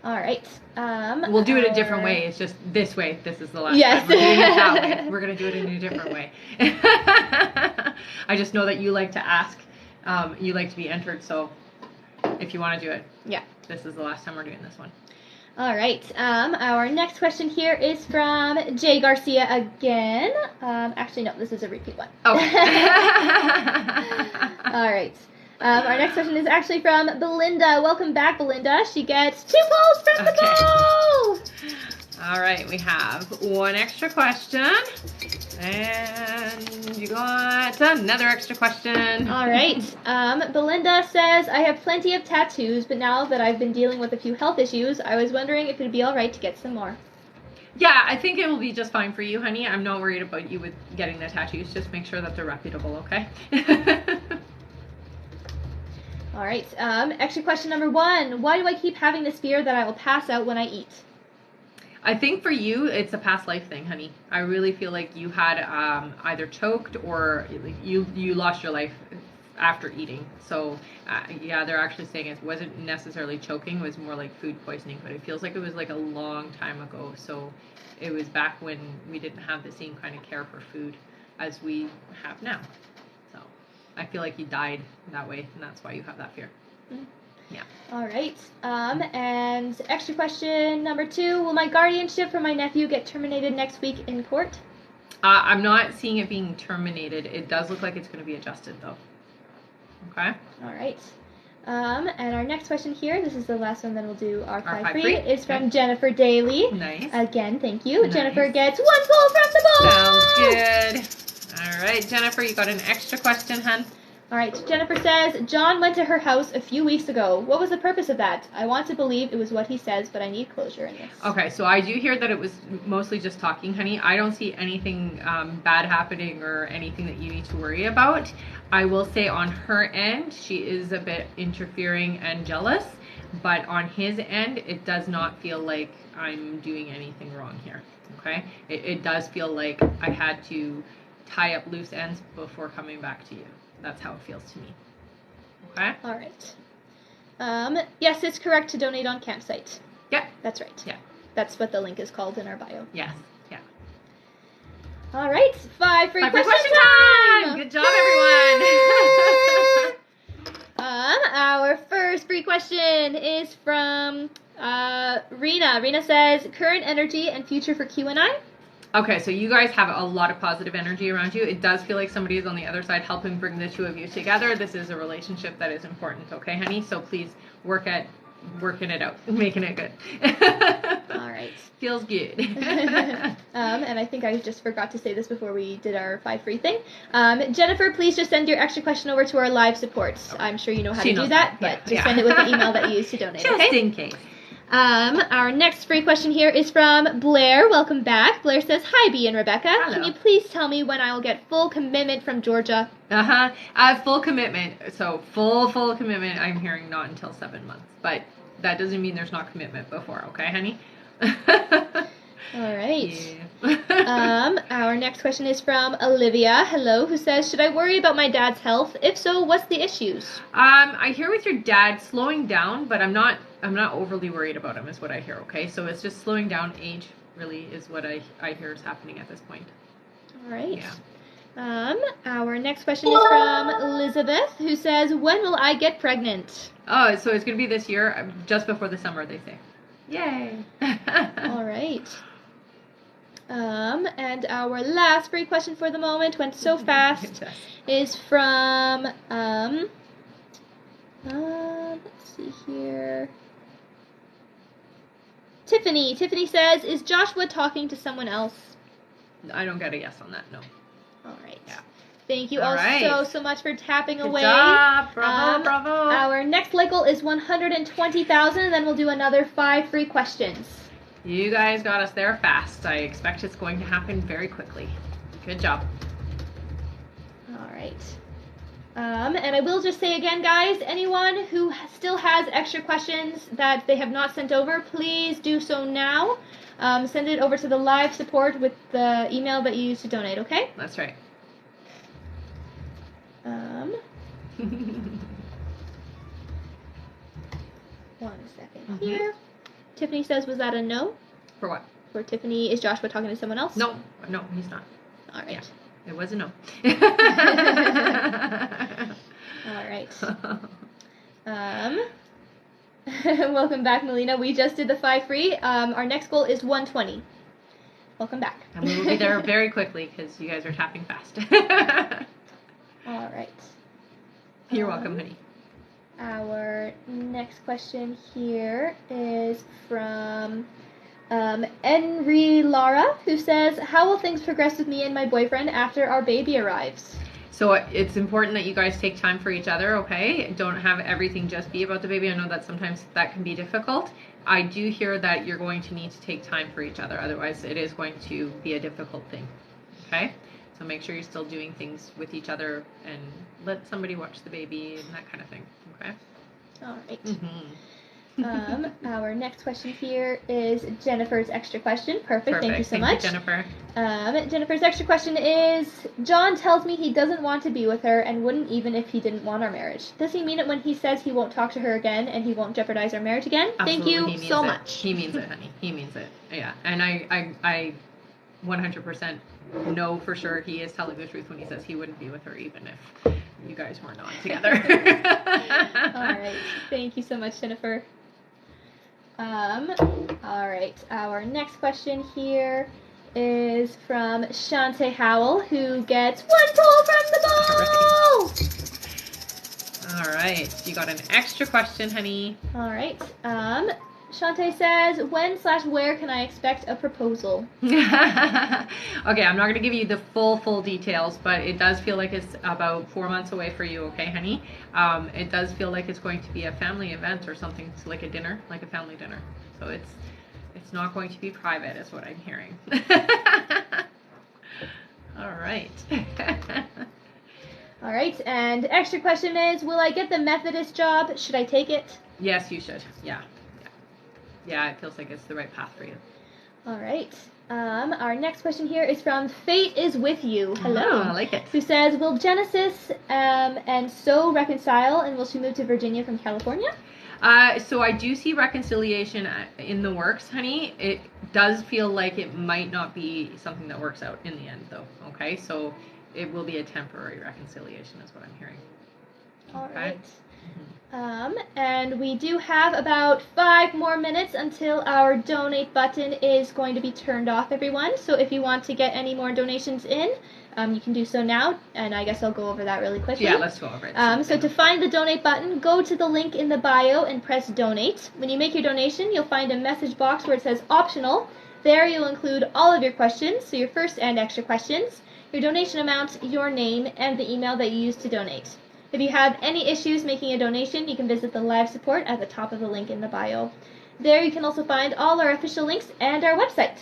All right. We'll do it a different way. It's just this way. This is the last yes. time. We're doing it that way. We're going to do it in a different way. I just know that you like to ask. You like to be entered, so if you want to do it. Yeah. This is the last time we're doing this one. All right. Our next question here is from Jay Garcia again. Actually, no, this is a repeat one. Okay. All right. Our next question is actually from Belinda. Welcome back, Belinda. She gets 2 polls from the bowl. All right, we have one extra question. And you got another extra question. All right. Belinda says, I have plenty of tattoos, but now that I've been dealing with a few health issues, I was wondering if it would be all right to get some more. Yeah, I think it will be just fine for you, honey. I'm not worried about you with getting the tattoos. Just make sure that they're reputable, okay? All right. Extra question number 1. Why do I keep having this fear that I will pass out when I eat? I think for you, it's a past life thing, honey. I really feel like you had either choked or you lost your life after eating. So, yeah, they're actually saying it wasn't necessarily choking. It was more like food poisoning. But it feels like it was like a long time ago. So it was back when we didn't have the same kind of care for food as we have now. So I feel like you died that way, and that's why you have that fear. Mm-hmm. Yeah. All right. And extra question number 2. Will my guardianship for my nephew get terminated next week in court? I'm not seeing it being terminated. It does look like it's going to be adjusted, though. Okay? All right. And our next question here, this is the last one, then we'll do our 5 free, free, is from Jennifer Daly. Nice. Again, thank you. Nice. Jennifer gets 1 pull from the bowl. Sounds good. All right, Jennifer, you got an extra question, hun? All right, Jennifer says, John went to her house a few weeks ago. What was the purpose of that? I want to believe it was what he says, but I need closure in this. Okay, so I do hear that it was mostly just talking, honey. I don't see anything bad happening or anything that you need to worry about. I will say on her end, she is a bit interfering and jealous, but on his end, it does not feel like I'm doing anything wrong here, okay? It does feel like I had to tie up loose ends before coming back to you. That's how it feels to me. Okay? All right. Yes, it's correct to donate on Campsite. Yeah. That's right. Yeah. That's what the link is called in our bio. Yes. Yeah. All right. 5 free question time! Good job, everyone! Our first free question is from Rena. Rena says, current energy and future for Q and I. Okay, so you guys have a lot of positive energy around you. It does feel like somebody is on the other side helping bring the two of you together. This is a relationship that is important, okay, honey? So please working it out, making it good. All right. Feels good. And I think I just forgot to say this before we did our 5 free thing. Jennifer, please just send your extra question over to our live support. I'm sure you know how to do that, but just send it with the email that you used to donate. Just okay? in case. Our next free question here is from Blair. Welcome back. Blair says, hi, B and Rebecca. Hello. Can you please tell me when I will get full commitment from Georgia? Full commitment. So full commitment, I'm hearing not until 7 months. But that doesn't mean there's not commitment before, okay, honey? All right. Yeah. Our next question is from Olivia, hello, who says, should I worry about my dad's health? If so, what's the issues? I hear with your dad slowing down, but I'm not overly worried about him is what I hear, okay? So it's just slowing down. Age really is what I hear is happening at this point. All right. Yeah. Our next question is from Elizabeth, who says, when will I get pregnant? Oh, so it's going to be this year, just before the summer, they say. Yay. All right. And our last free question for the moment, went so fast, is from, let's see here. Tiffany. Tiffany says, is Joshua talking to someone else? I don't get a yes on that, no. All right. Yeah. Thank you All all right. so much for tapping Good away. job. Bravo, bravo. Our next like goal is 120,000, and then we'll do another 5 free questions. You guys got us there fast. I expect it's going to happen very quickly. Good job. All right. And I will just say again, guys, anyone who still has extra questions that they have not sent over, please do so now. Send it over to the live support with the email that you used to donate, okay? That's right. One second here. Tiffany says, was that a no? For what? For Tiffany, is Joshua talking to someone else? No, he's not. All right. Yeah, it was a no. All right. Welcome back, Melina. We just did the 5 free. Our next goal is 120. Welcome back. And we will be there very quickly because you guys are tapping fast. All right. You're welcome, honey. Our next question here is from Enri Lara, who says, how will things progress with me and my boyfriend after our baby arrives? So it's important that you guys take time for each other, okay? Don't have everything just be about the baby. I know that sometimes that can be difficult. I do hear that you're going to need to take time for each other. Otherwise, it is going to be a difficult thing, okay? So make sure you're still doing things with each other and let somebody watch the baby and that kind of thing, okay? All right. Our next question here is Jennifer's extra question. Perfect. Thank you so much. Thank you, Jennifer. Jennifer's extra question is, John tells me he doesn't want to be with her and wouldn't even if he didn't want our marriage. Does he mean it when he says he won't talk to her again and he won't jeopardize our marriage again? Absolutely, Thank you so much. He means it, honey. He means it. Yeah. And I 100% know for sure he is telling the truth when he says he wouldn't be with her even if you guys were not together. All right. Thank you so much, Jennifer. All right. Our next question here is from Shante Howell, who gets 1 pull from the ball. All right. You got an extra question, honey. All right. Shante says, when/where can I expect a proposal? Okay, I'm not going to give you the full details, but it does feel like it's about 4 months away for you, okay, honey? It does feel like it's going to be a family event or something. It's like a dinner, like a family dinner. So it's not going to be private, is what I'm hearing. All right. All right, and extra question is, will I get the Methodist job? Should I take it? Yes, you should. Yeah, it feels like it's the right path for you. All right. Our next question here is from Fate is With You. Hello. Oh, I like it. Who says, will Genesis and So reconcile, and will she move to Virginia from California? So I do see reconciliation in the works, honey. It does feel like it might not be something that works out in the end, though. Okay, so it will be a temporary reconciliation, is what I'm hearing. All right. And we do have about 5 more minutes until our donate button is going to be turned off, everyone. So if you want to get any more donations in, you can do so now, and I guess I'll go over that really quickly. Yeah, let's go over it. So to find the donate button, go to the link in the bio and press donate. When you make your donation, you'll find a message box where it says optional. There you'll include all of your questions, so your first and extra questions, your donation amount, your name, and the email that you used to donate. If you have any issues making a donation, you can visit the live support at the top of the link in the bio. There you can also find all our official links and our website.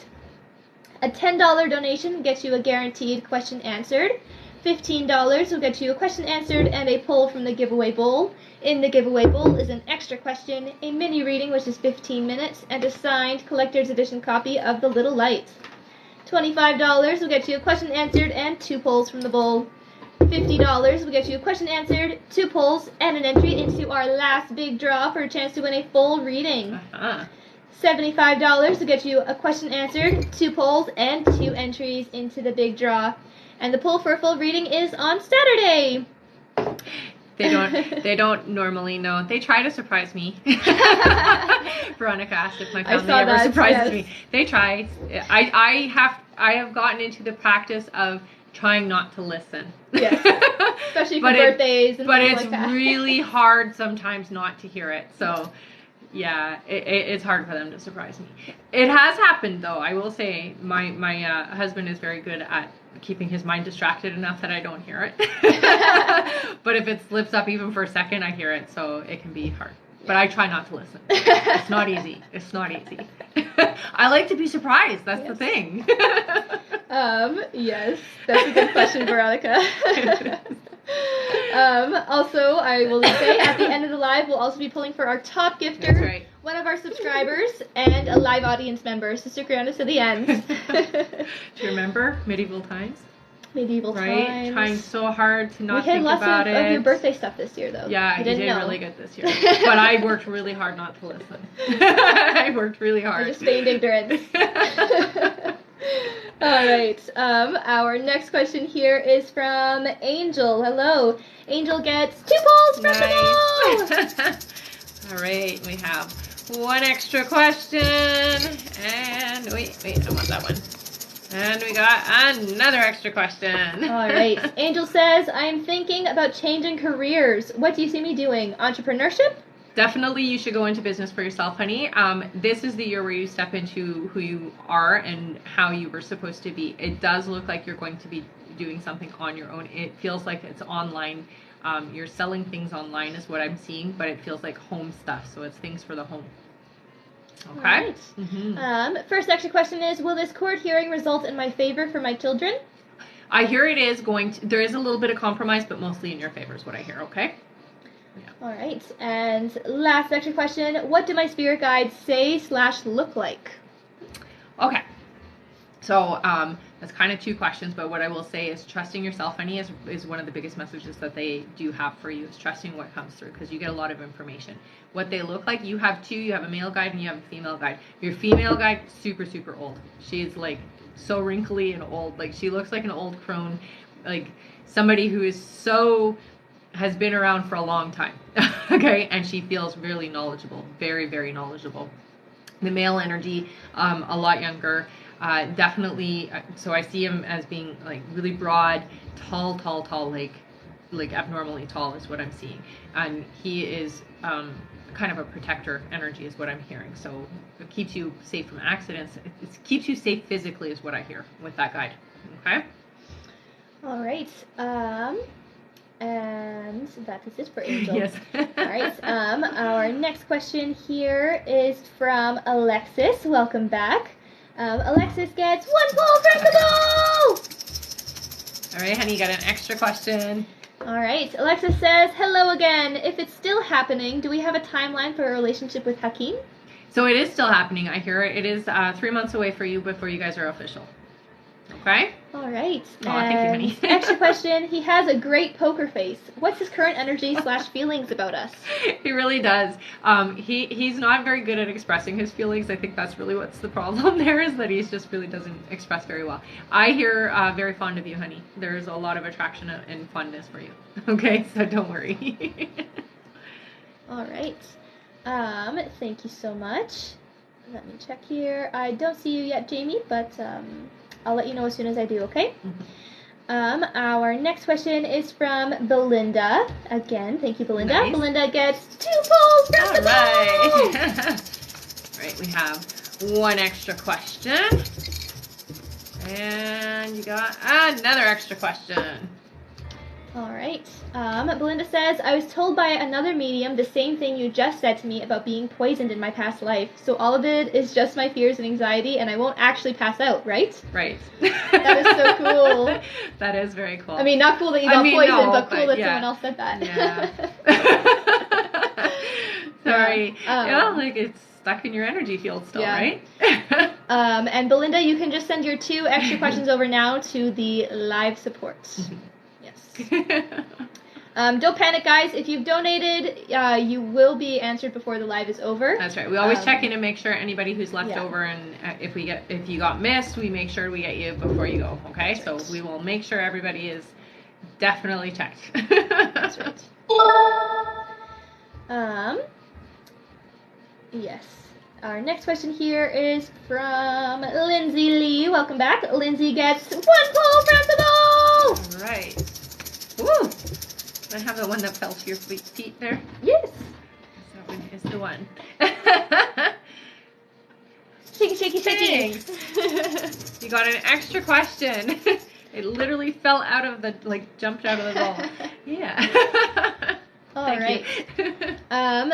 A $10 donation gets you a guaranteed question answered. $15 will get you a question answered and a poll from the giveaway bowl. In the giveaway bowl is an extra question, a mini reading which is 15 minutes, and a signed collector's edition copy of The Little Light. $25 will get you a question answered and 2 polls from the bowl. $50 will get you a question answered, 2 polls, and an entry into our last big draw for a chance to win a full reading. $75 will get you a question answered, 2 polls, and 2 entries into the big draw. And the poll for a full reading is on Saturday. They don't normally know. They try to surprise me. Veronica asked if my family ever surprises me. They try. I have gotten into the practice of trying not to listen. Yes. Especially for birthdays and but things it's like that. really hard sometimes not to hear it. So yeah, it's hard for them to surprise me. It has happened though. I will say my husband is very good at keeping his mind distracted enough that I don't hear it. But if it slips up even for a second, I hear it, so it can be hard. But I try not to listen. It's not easy. It's not easy. I like to be surprised. That's the thing. Yes, that's a good question, Veronica. Also, I will say at the end of the live, we'll also be pulling for our top gifter. That's right. One of our subscribers, and a live audience member, so stick around us to the end. Do you remember medieval times? Medieval right? times. Trying so hard to not think about it. We had lots of your birthday stuff this year, though. Yeah, you did really good this year. But I worked really hard not to listen. I worked really hard. I just feigned ignorance. All right. Our next question here is from Angel. Hello. Angel gets 2 polls from the bowl. All right, we have 1 extra question, and wait, I want that one. And we got another extra question. All right. Angel says, I'm thinking about changing careers. What do you see me doing? Entrepreneurship? Definitely you should go into business for yourself, honey. This is the year where you step into who you are and how you were supposed to be. It does look like you're going to be doing something on your own. It feels like it's online. You're selling things online is what I'm seeing, but it feels like home stuff. So it's things for the home. Okay. Right. Mm-hmm. First extra question is, will this court hearing result in my favor for my children? I hear it is going to, there is a little bit of compromise, but mostly in your favor is what I hear, okay? Yeah. All right. And last extra question, what do my spirit guides say/look like? Okay. So, that's kind of 2 questions, but what I will say is trusting yourself, honey, is one of the biggest messages that they do have for you, is trusting what comes through, because you get a lot of information. What they look like, you have 2, you have a male guide and you have a female guide. Your female guide, super, super old. She's like so wrinkly and old. Like she looks like an old crone, like somebody who has been around for a long time. Okay. And she feels really knowledgeable, very, very knowledgeable. The male energy, a lot younger. Definitely, so I see him as being like really broad, tall, like abnormally tall is what I'm seeing. And he is kind of a protector energy is what I'm hearing. So it keeps you safe from accidents. It keeps you safe physically is what I hear with that guide. Okay? All right. And that is it for Angel. Yes. All right. Our next question here is from Alexis. Welcome back. Alexis gets 1 poll from the bowl! All right, honey, you got an extra question. All right. Alexis says, hello again. If it's still happening, do we have a timeline for a relationship with Hakeem? So it is still happening. I hear it. It is 3 months away for you before you guys are official. Okay? All right. Oh, thank you, honey. Extra question. He has a great poker face. What's his current energy/feelings about us? He really does. He's not very good at expressing his feelings. I think that's really what's the problem there, is that he just really doesn't express very well. I hear very fond of you, honey. There's a lot of attraction and fondness for you. Okay? So don't worry. All right. Thank you so much. Let me check here. I don't see you yet, Jamie, but I'll let you know as soon as I do, okay? Mm-hmm. Our next question is from Belinda. Again, thank you, Belinda. Nice. Belinda gets 2 polls from the bowl! All right, we have 1 extra question. And you got another extra question. All right. Belinda says, I was told by another medium the same thing you just said to me about being poisoned in my past life. So all of it is just my fears and anxiety, and I won't actually pass out, right? Right. That is so cool. That is very cool. I mean, not cool that you got poisoned, but cool that someone else said that. Yeah. Sorry. Yeah, like it's stuck in your energy field still, right? And Belinda, you can just send your 2 extra questions over now to the live support. Don't panic, guys. If you've donated, you will be answered before the live is over. That's right. We always check in and make sure anybody who's left over, and if you got missed, we make sure we get you before you go. Okay, That's so right. we will make sure everybody is definitely checked. That's right. Yes. Our next question here is from Lindsay Lee. Welcome back. Lindsay gets 1 pull from the ball. All right. Woo! I have the one that fell to your feet there. Yes. That one is the one. Shaky, shaky, shaky. Thanks. You got an extra question. It literally fell out of the, jumped out of the ball. Yeah. All right.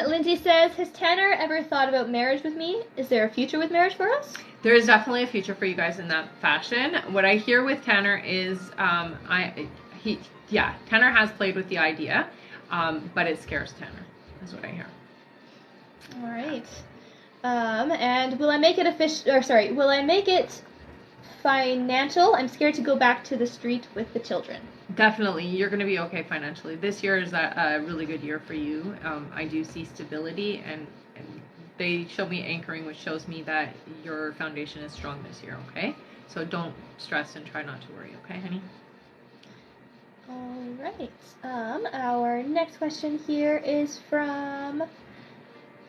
Lindsay says, has Tanner ever thought about marriage with me? Is there a future with marriage for us? There is definitely a future for you guys in that fashion. What I hear with Tanner is, Tanner has played with the idea, but it scares Tanner, is what I hear. All right. And will I make it will I make it financial? I'm scared to go back to the street with the children. Definitely. You're going to be okay financially. This year is a really good year for you. I do see stability, and they show me anchoring, which shows me that your foundation is strong this year, okay? So don't stress and try not to worry, okay, honey? All right. Our next question here is from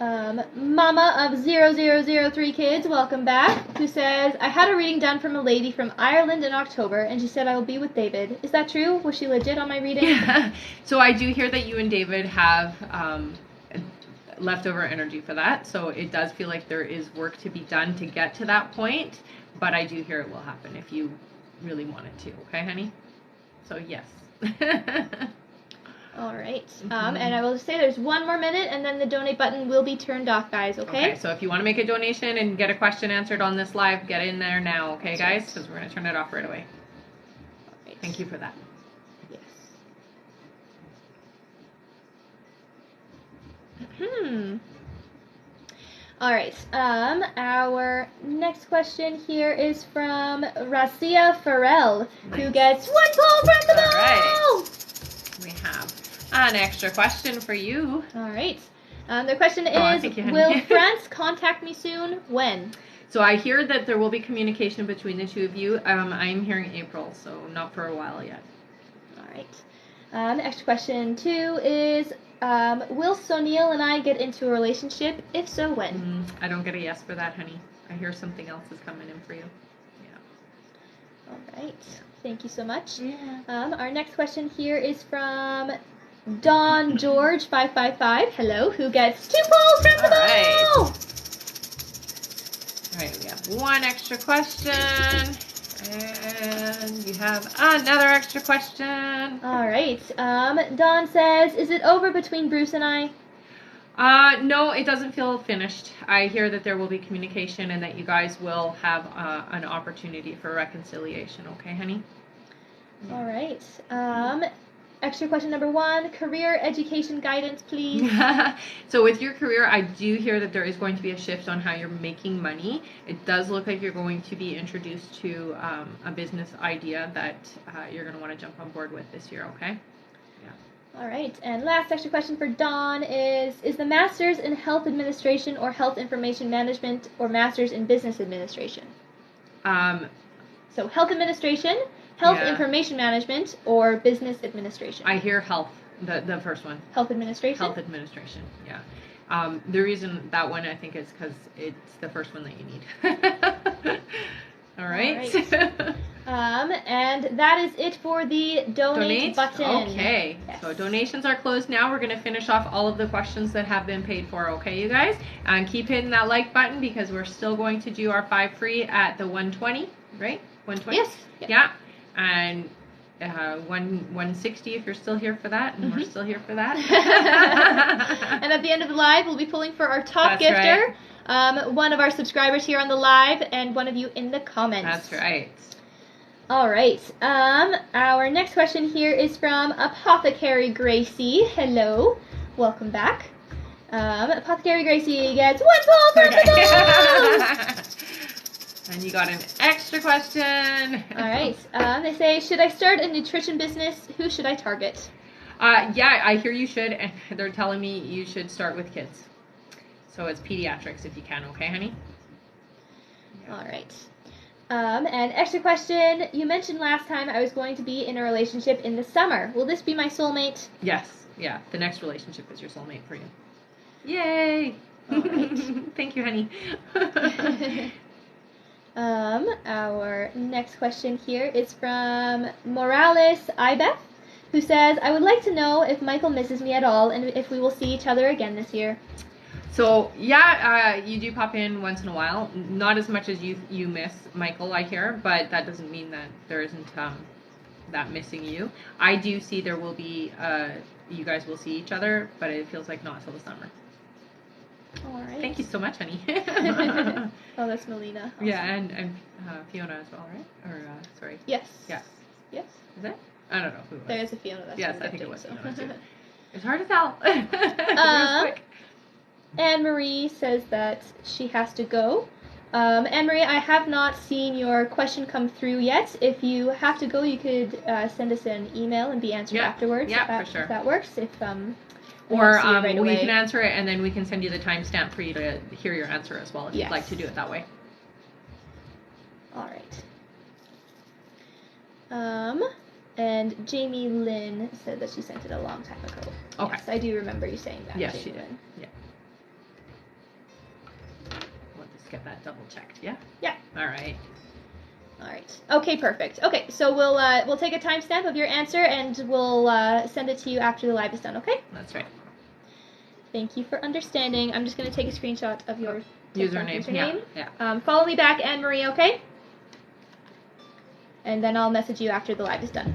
Mama of 0003 Kids, welcome back, who says, I had a reading done from a lady from Ireland in October, and she said I will be with David. Is that true? Was she legit on my reading? Yeah. So I do hear that you and David have leftover energy for that, so it does feel like there is work to be done to get to that point, but I do hear it will happen if you really want it to, okay, honey? So yes. All right. And I will just say there's 1 more minute, and then the donate button will be turned off, guys, okay? Okay, so if you want to make a donation and get a question answered on this live, get in there now, okay, guys? Because we're going to turn it off right away. All right. Thank you for that. Yes. All right. Our next question here is from Rasia Farrell, who gets 1 pull from the ball. All right. We have an extra question for you. All right. The question is, will France contact me soon? When? So I hear that there will be communication between the 2 of you. I'm hearing April, so not for a while yet. All right. The extra question 2 is, will Sonil and I get into a relationship? If so, when? I don't get a yes for that, honey. I hear something else is coming in for you. Yeah. All right. Thank you so much. Yeah. Our next question here is from Don George 555. Hello, who gets 2 pulls from the ball. All right, we have 1 extra question, and you have another extra question. All right. Don says, is it over between Bruce and I? No, it doesn't feel finished. I hear that there will be communication and that you guys will have an opportunity for reconciliation. Okay, honey? All right. Extra question number 1, career education guidance, please. So with your career, I do hear that there is going to be a shift on how you're making money. It does look like you're going to be introduced to a business idea that you're going to want to jump on board with this year, okay? All right, and last extra question for Dawn is the Master's in Health Administration or Health Information Management or Master's in Business Administration? So Health Administration, Health Information Management, or Business Administration? I hear health, the first one. Health Administration? Health Administration, yeah. The reason that one, I think, is because it's the first one that you need. All right. And that is it for the donate button. Okay. Yes. So donations are closed now. We're going to finish off all of the questions that have been paid for. Okay, you guys? And keep hitting that like button because we're still going to do our 5 free at the 120, right? 120? Yes. Yeah. And 160 if you're still here for that, and we're still here for that. And at the end of the live, we'll be pulling for our top That's gifter. Right. One of our subscribers here on the live, and one of you in the comments. That's right. All right. Our next question here is from Apothecary Gracie. Hello. Welcome back. Apothecary Gracie gets 1 pull from the goal! And you got an extra question. All right. They say, should I start a nutrition business? Who should I target? Yeah, I hear you should. And they're telling me you should start with kids. So it's pediatrics if you can, okay, honey? Yeah. All right. And extra question, you mentioned last time I was going to be in a relationship in the summer. Will this be my soulmate? Yes. Yeah. The next relationship is your soulmate for you. Yay! All right. Thank you, honey. Our next question here is from Morales Ibeth, who says, I would like to know if Michael misses me at all and if we will see each other again this year. So, yeah, you do pop in once in a while. Not as much as you miss Michael, I hear, but that doesn't mean that there isn't that missing you. I do see there will be, you guys will see each other, but it feels like not till the summer. All right. Thank you so much, honey. Oh, that's Melina. Awesome. Yeah, and Fiona as well, right? Or, sorry. Yes. Yes. Yes. Is it? I don't know who it was. There is a Fiona. That's yes, I think it was so. Fiona, too. It's hard to tell. It was quick. Anne-Marie says that she has to go. Anne-Marie, I have not seen your question come through yet. If you have to go, you could send us an email and be answered afterwards. Yeah, for sure. If that works. Or we can answer it, and then we can send you the timestamp for you to hear your answer as well, if you'd like to do it that way. All right. And Jamie Lynn said that she sent it a long time ago. Okay. Yes, I do remember you saying that. Yes, Jamie she did. Lynn. Yeah. We'll just get that double checked. Yeah. Yeah. All right. All right. Okay, perfect. Okay, so we'll take a timestamp of your answer and we'll send it to you after the live is done. Okay? That's right. Thank you for understanding. I'm just going to take a screenshot of your username. Yeah. Follow me back, Anne Marie. Okay? And then I'll message you after the live is done.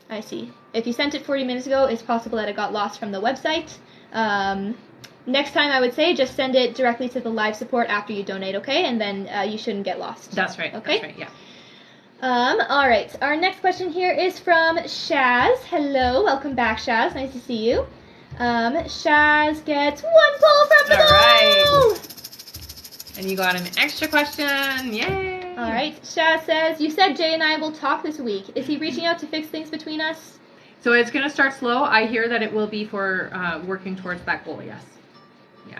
I see. If you sent it 40 minutes ago, it's possible that it got lost from the website. Next time, I would say just send it directly to the live support after you donate, okay? And then you shouldn't get lost. That's right. Okay? That's right, yeah. All right. Our next question here is from Shaz. Hello. Welcome back, Shaz. Nice to see you. Shaz gets 1 pull from the goal! Right. And you got an extra question. Yay! All right. Shaz says, you said Jay and I will talk this week. Is he reaching out to fix things between us? So it's going to start slow. I hear that it will be for working towards that goal, yes. Yeah.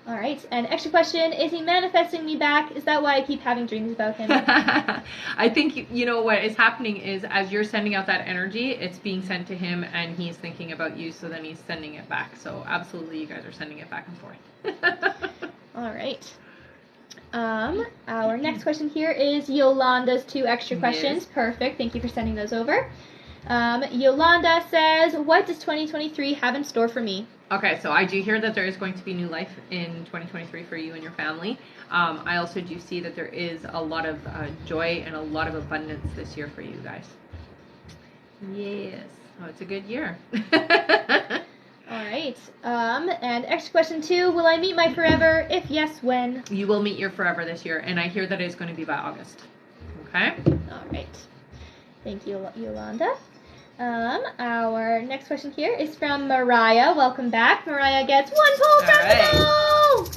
All right. And extra question, is he manifesting me back? Is that why I keep having dreams about him? I think, you know, what is happening is as you're sending out that energy, it's being sent to him and he's thinking about you, so then he's sending it back. So absolutely, you guys are sending it back and forth. All right. Our next question here is Yolanda's 2 extra questions. Yes. Perfect. Thank you for sending those over. Yolanda says, what does 2023 have in store for me? Okay, so I do hear that there is going to be new life in 2023 for you and your family. I also do see that there is a lot of joy and a lot of abundance this year for you guys. Yes. Oh, it's a good year. All right. And extra question 2, will I meet my forever? If yes, when? You will meet your forever this year, and I hear that it's going to be by August. Okay? All right. Thank you, Yolanda. Our next question here is from Mariah. Welcome back. Mariah gets 1 pull from the goal!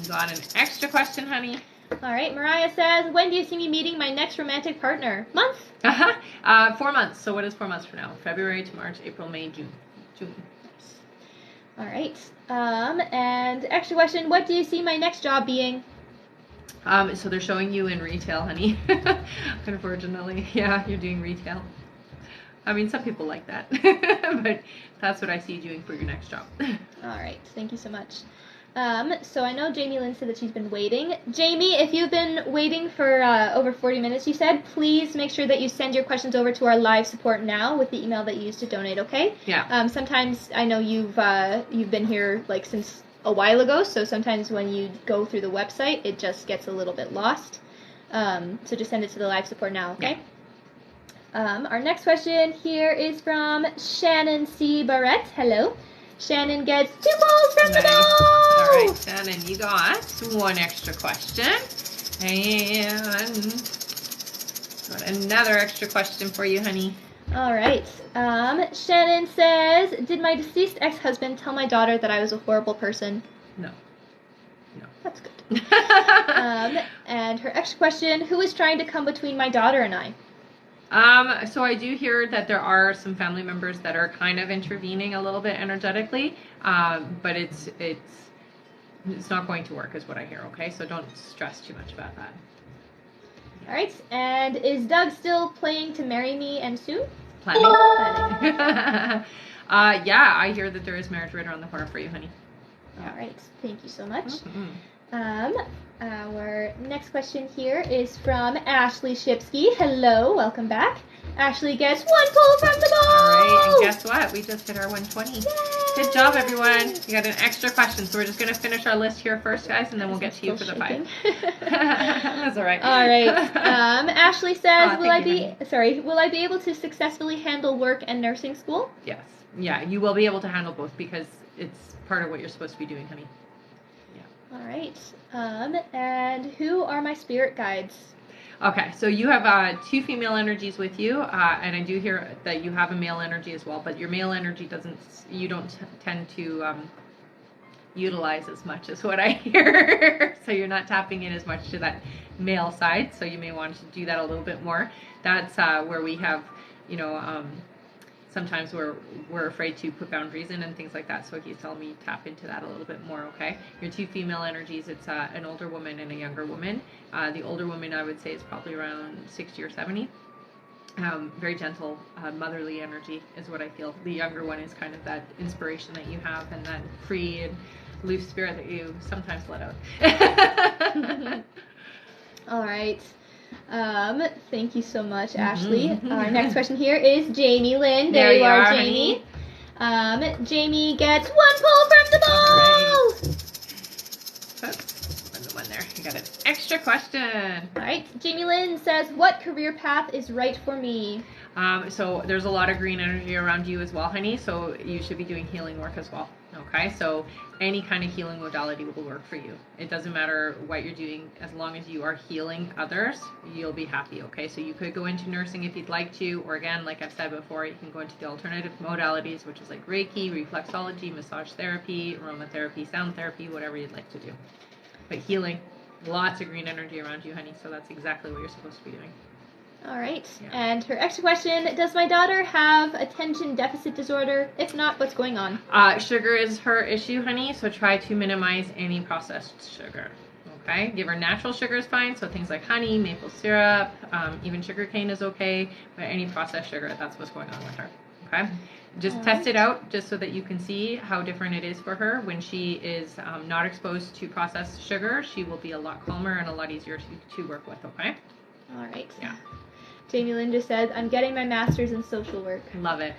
You got an extra question, honey. All right. Mariah says, when do you see me meeting my next romantic partner? Month? 4 months. So what is 4 months from now? February to March, April, May, June. All right. And extra question, what do you see my next job being? So they're showing you in retail, honey. Unfortunately, yeah, you're doing retail. I mean, some people like that, but that's what I see you doing for your next job. All right, thank you so much. So I know Jamie Lynn said that she's been waiting. Jamie, if you've been waiting for over 40 minutes, you said, please make sure that you send your questions over to our live support now with the email that you used to donate, okay? Yeah. Sometimes I know you've been here like since a while ago, so sometimes when you go through the website, it just gets a little bit lost. So just send it to the live support now, okay? Yeah. Our next question here is from Shannon C. Barrett. Hello. Shannon gets 2 balls from the bowl! All right, Shannon, you got 1 extra question. And got another extra question for you, honey. All right. Shannon says, did my deceased ex-husband tell my daughter that I was a horrible person? No. That's good. And her extra question, who is trying to come between my daughter and I? So I do hear that there are some family members that are kind of intervening a little bit energetically, but it's not going to work is what I hear, okay? So don't stress too much about that. All right. And is Doug still planning to marry me and soon? Planning. Yeah, I hear that there is marriage right around the corner for you, honey. All right. Thank you so much. Mm-hmm. Our next question here is from Ashley Shipsky. Hello, welcome back. Ashley gets 1 pull from the ball. All right, and guess what? We just hit our 120. Yay! Good job, everyone. You got an extra question, so we're just going to finish our list here first, guys, and then we'll get to you for the 5. That's all right. All right. Ashley says, will I be able to successfully handle work and nursing school? Yes. Yeah, you will be able to handle both because it's part of what you're supposed to be doing, honey. Yeah. All right. And who are my spirit guides? Okay, so you have 2 female energies with you, and I do hear that you have a male energy as well, but your male energy you don't tend to utilize as much as what I hear. So you're not tapping in as much to that male side, so you may want to do that a little bit more. That's where we have, sometimes we're afraid to put boundaries in and things like that. So he's telling me tap into that a little bit more, okay? Your 2 female energies, it's an older woman and a younger woman. The older woman, I would say, is probably around 60 or 70. Very gentle, motherly energy is what I feel. The younger one is kind of that inspiration that you have and that free and loose spirit that you sometimes let out. All right. Thank you so much, Ashley. Our next question here is Jamie Lynn. There you are, Jamie. Jamie gets 1 pull from the ball. Oops, one there. You got an extra question. All right. Jamie Lynn says, what career path is right for me? So there's a lot of green energy around you as well, honey. So you should be doing healing work as well. Okay, so any kind of healing modality will work for you. It doesn't matter what you're doing, as long as you are healing others, you'll be happy, okay? So you could go into nursing if you'd like to, or again, like I've said before, you can go into the alternative modalities, which is like Reiki, reflexology, massage therapy, aromatherapy, sound therapy, whatever you'd like to do. But healing, lots of green energy around you, honey, so that's exactly what you're supposed to be doing. All right. Yeah. And her extra question, does my daughter have attention deficit disorder? If not, what's going on? Sugar is her issue, honey, so try to minimize any processed sugar. Okay? Give her natural sugar is fine, so things like honey, maple syrup, even sugar cane is okay, but any processed sugar, that's what's going on with her. Okay? Just test it out just so that you can see how different it is for her. When she is not exposed to processed sugar, she will be a lot calmer and a lot easier to work with, okay? All right. Yeah. Jamie Lynn just said, I'm getting my master's in social work. Love it.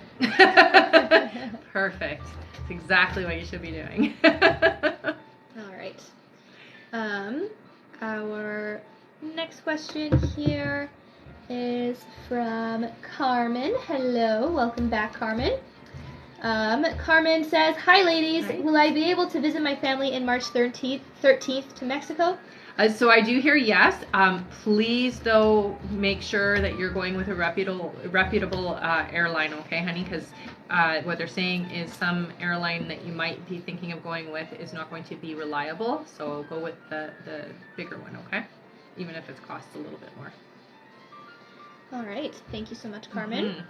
Perfect. It's exactly what you should be doing. All right. Our next question here is from Carmen. Hello. Welcome back, Carmen. Carmen says, hi, ladies. Hi. Will I be able to visit my family in March 13th to Mexico? So I do hear yes. Please, though, make sure that you're going with a reputable airline, okay, honey? Because what they're saying is some airline that you might be thinking of going with is not going to be reliable. So go with the bigger one, okay? Even if it costs a little bit more. All right. Thank you so much, Carmen.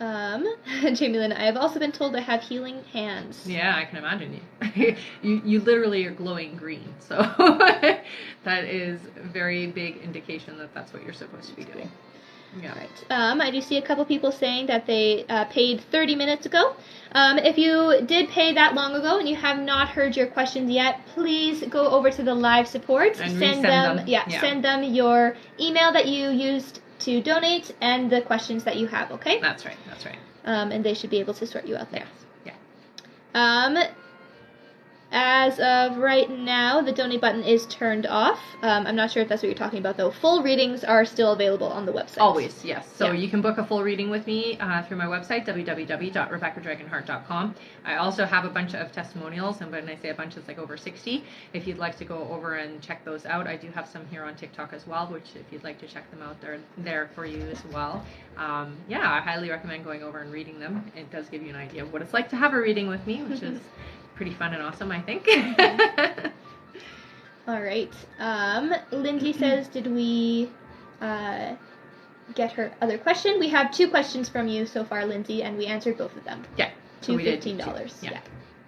Jamie Lynn, I have also been told I have healing hands. Yeah, I can imagine you. You literally are glowing green, so that is a very big indication that that's what you're supposed to be doing. Yeah. Right. I do see a couple people saying that they paid 30 minutes ago. If you did pay that long ago and you have not heard your questions yet, please go over to the live support. And send them. Yeah, send them your email that you used to donate and the questions that you have, okay? That's right, that's right. And they should be able to sort you out there. Yes. Yeah. As of right now, the donate button is turned off. I'm not sure if that's what you're talking about, though. Full readings are still available on the website. Always, yes. So Yeah. you can book a full reading with me through my website, www.rebeccadragonheart.com. I also have a bunch of testimonials, and when I say a bunch, it's like over 60. If you'd like to go over and check those out, I do have some here on TikTok as well, which if you'd like to check them out, they're there for you as well. Yeah, I highly recommend going over and reading them. It does give you an idea of what it's like to have a reading with me, which is pretty fun and awesome, I think. All right. Lindsay says, did we get her other question? We have 2 questions from you so far, Lindsay, and we answered both of them. Yeah. To So we did $15. Yeah.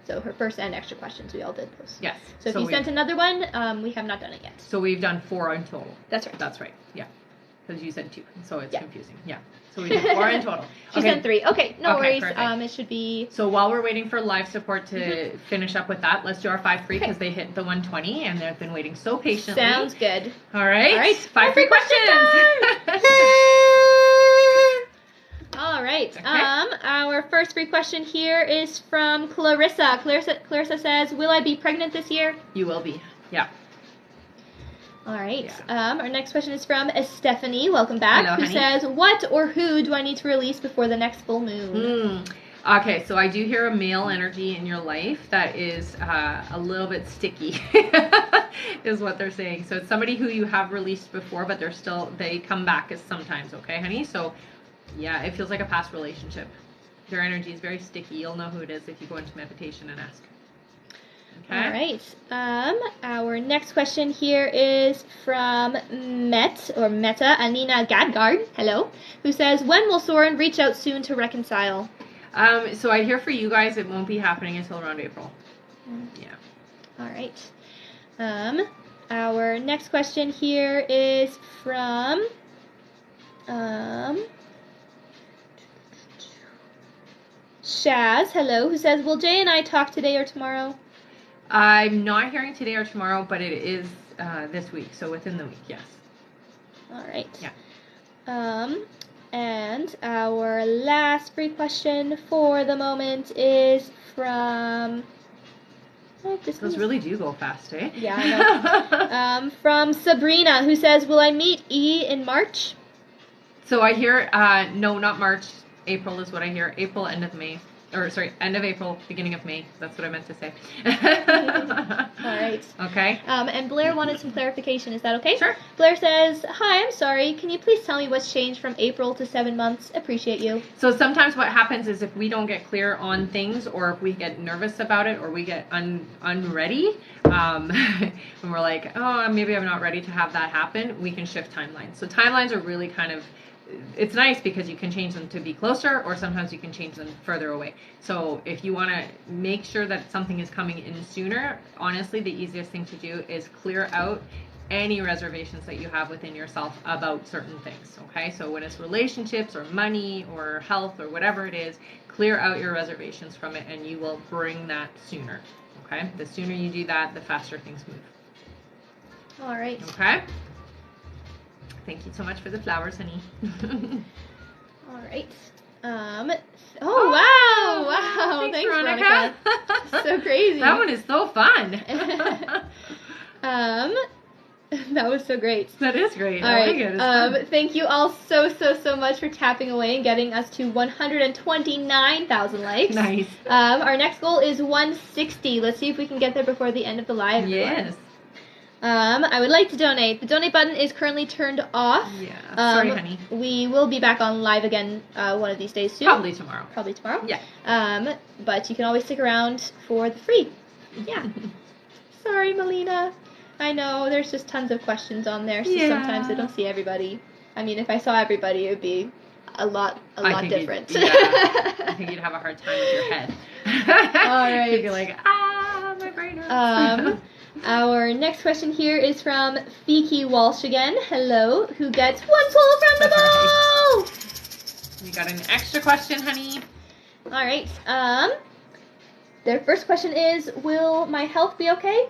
So her first and extra questions, we all did those. Yes. So if you sent another one, we have not done it yet. So we've done 4 in total. That's right. That's right. Yeah. Because you said 2, so it's Yeah. confusing. Yeah. So we did 4 in total. She sent 3. Okay, no worries. Perfect. It should be... So while we're waiting for live support to finish up with that, let's do our 5 free because they hit the 120 and they've been waiting so patiently. Sounds good. All right. All right. 5 free questions. All right. Okay. Our first free question here is from Clarissa. Clarissa says, will I be pregnant this year? You will be. Yeah. All right. Yeah. Our next question is from Stephanie. Welcome back. Hello, who honey. says, what or who do I need to release before the next full moon? Okay, so I do hear a male energy in your life that is a little bit sticky, is what they're saying. So it's somebody who you have released before, but they come back as sometimes, okay, honey? So yeah, it feels like a past relationship. Their energy is very sticky. You'll know who it is if you go into meditation and ask. Okay. All right. Our next question here is from Meta Anina Gadgard. Hello, who says, when will Soren reach out soon to reconcile? So I hear for you guys, it won't be happening until around April. Yeah. All right. Our next question here is from Shaz. Hello, who says, will Jay and I talk today or tomorrow? I'm not hearing today or tomorrow, but it is this week, so within the week, yes. All right. Yeah. And our last free question for the moment is from... Those really do go fast, eh? Yeah, I know. From Sabrina, who says, will I meet E in March? So I hear, no, not March. April is what I hear. April, end of May. Or, sorry, end of April, beginning of May. That's what I meant to say. All right. Okay. And Blair wanted some clarification. Is that okay? Sure. Blair says, hi, I'm sorry. Can you please tell me what's changed from April to 7 months? Appreciate you. So sometimes what happens is if we don't get clear on things, or if we get nervous about it, or we get unready, and we're like, oh, maybe I'm not ready to have that happen, we can shift timelines. So timelines are really kind of, it's nice because you can change them to be closer, or sometimes you can change them further away. So if you want to make sure that something is coming in sooner, honestly, the easiest thing to do is clear out any reservations that you have within yourself about certain things, okay? So when it's relationships or money or health or whatever it is, clear out your reservations from it and you will bring that sooner, okay? The sooner you do that, the faster things move. All right. Okay? Thank you so much for the flowers, honey. All right. Wow. Thanks, Thanks, Veronica. So crazy. That one is so fun. That was so great. That is great. All I right. like it. It's fun. Thank you all so much for tapping away and getting us to 129,000 likes. Nice. Our next goal is 160. Let's see if we can get there before the end of the live. Yes. I would like to donate. The donate button is currently turned off. Yeah. Sorry, honey. We will be back on live again one of these days soon. Probably tomorrow. Yeah. Yeah. But you can always stick around for the free. Yeah. Sorry, Melina. I know there's just tons of questions on there, so sometimes I don't see everybody. I mean, if I saw everybody, it would be a lot different. I think you'd have a hard time with your head. All right. You'd be like, my brain hurts. Our next question here is from Fiki Walsh again. Hello, who gets 1 pull from the ball. You got an extra question, honey. All right. Their first question is, will my health be okay?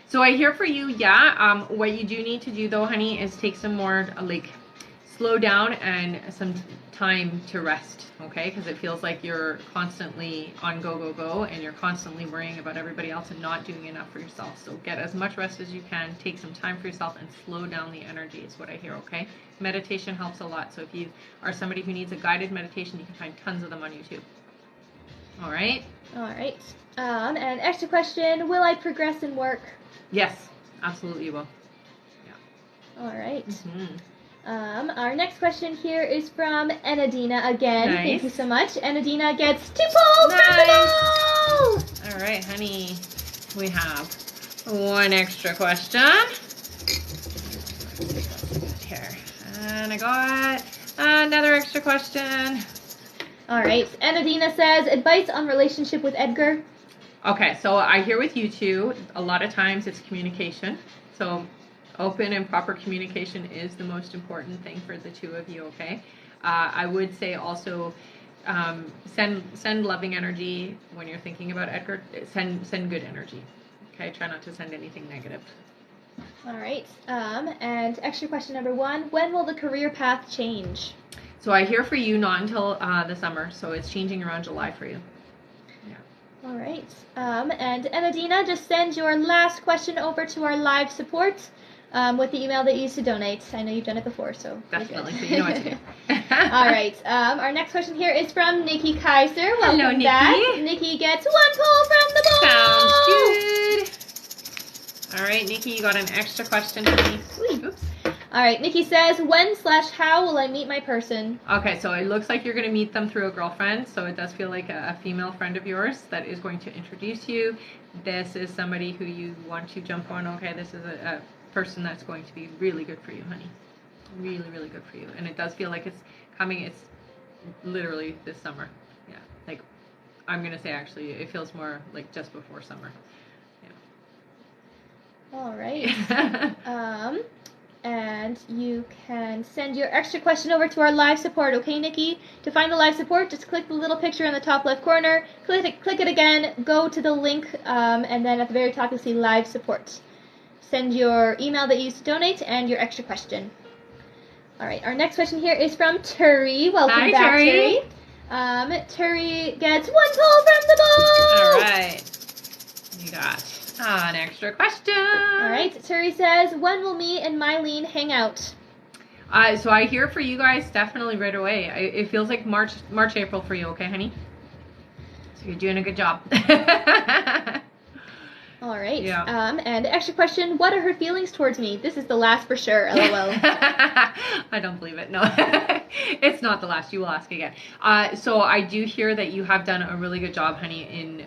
So I hear for you, yeah. What you do need to do though, honey, is take some more slow down and some time to rest, okay? Because it feels like you're constantly on go, go, go, and you're constantly worrying about everybody else and not doing enough for yourself. So get as much rest as you can, take some time for yourself, and slow down the energy is what I hear, okay? Meditation helps a lot. So if you are somebody who needs a guided meditation, you can find tons of them on YouTube. All right? All right. And extra question, will I progress in work? Yes, absolutely you will. All right. Mm-hmm. Our next question here is from Enadina again. Nice. Thank you so much. Enadina gets 2 polls from the ball! All right, honey. We have one extra question. Here. And I got another extra question. All right. Enadina says, advice on relationship with Edgar? Okay, so I hear with you two, a lot of times it's communication. So open and proper communication is the most important thing for the two of you, okay? I would say also send loving energy when you're thinking about Edgar. Send good energy, okay? Try not to send anything negative. All right. And extra question number 1, when will the career path change? So I hear for you not until the summer, so it's changing around July for you. All right. And Enadina, just send your last question over to our live support with the email that you used to donate. I know you've done it before, so definitely. So you know what to do. All right. Our next question here is from Nikki Kaiser. Welcome Hello, Nikki. back. Nikki gets 1 poll from the ball. Sounds good. All right, Nikki, you got an extra question for me. Sweet. Oops. All right. Nikki says, when/how will I meet my person? Okay, so it looks like you're going to meet them through a girlfriend. So it does feel like a female friend of yours that is going to introduce you. This is somebody who you want to jump on. Okay, this is a person that's going to be really good for you, honey. Really, really good for you. And it does feel like it's coming. It's literally this summer. Yeah, like I'm going to say actually it feels more like just before summer. Yeah. All right. And you can send your extra question over to our live support, okay, Nikki? To find the live support, just click the little picture in the top left corner, click it again, go to the link, and then at the very top you'll see live support. Send your email that you used to donate and your extra question. All right, our next question here is from Turi. Welcome Hi, back, Turi. Turi gets 1 poll from the ball. All right. You got an extra question. All right, Turi says, when will me and Mylene hang out? So I hear for you guys definitely right away. It feels like March, April for you, okay, honey? So you're doing a good job. All right. Yeah. And extra question, what are her feelings towards me? This is the last for sure, LOL. I don't believe it. No, it's not the last. You will ask again. So I do hear that you have done a really good job, honey, in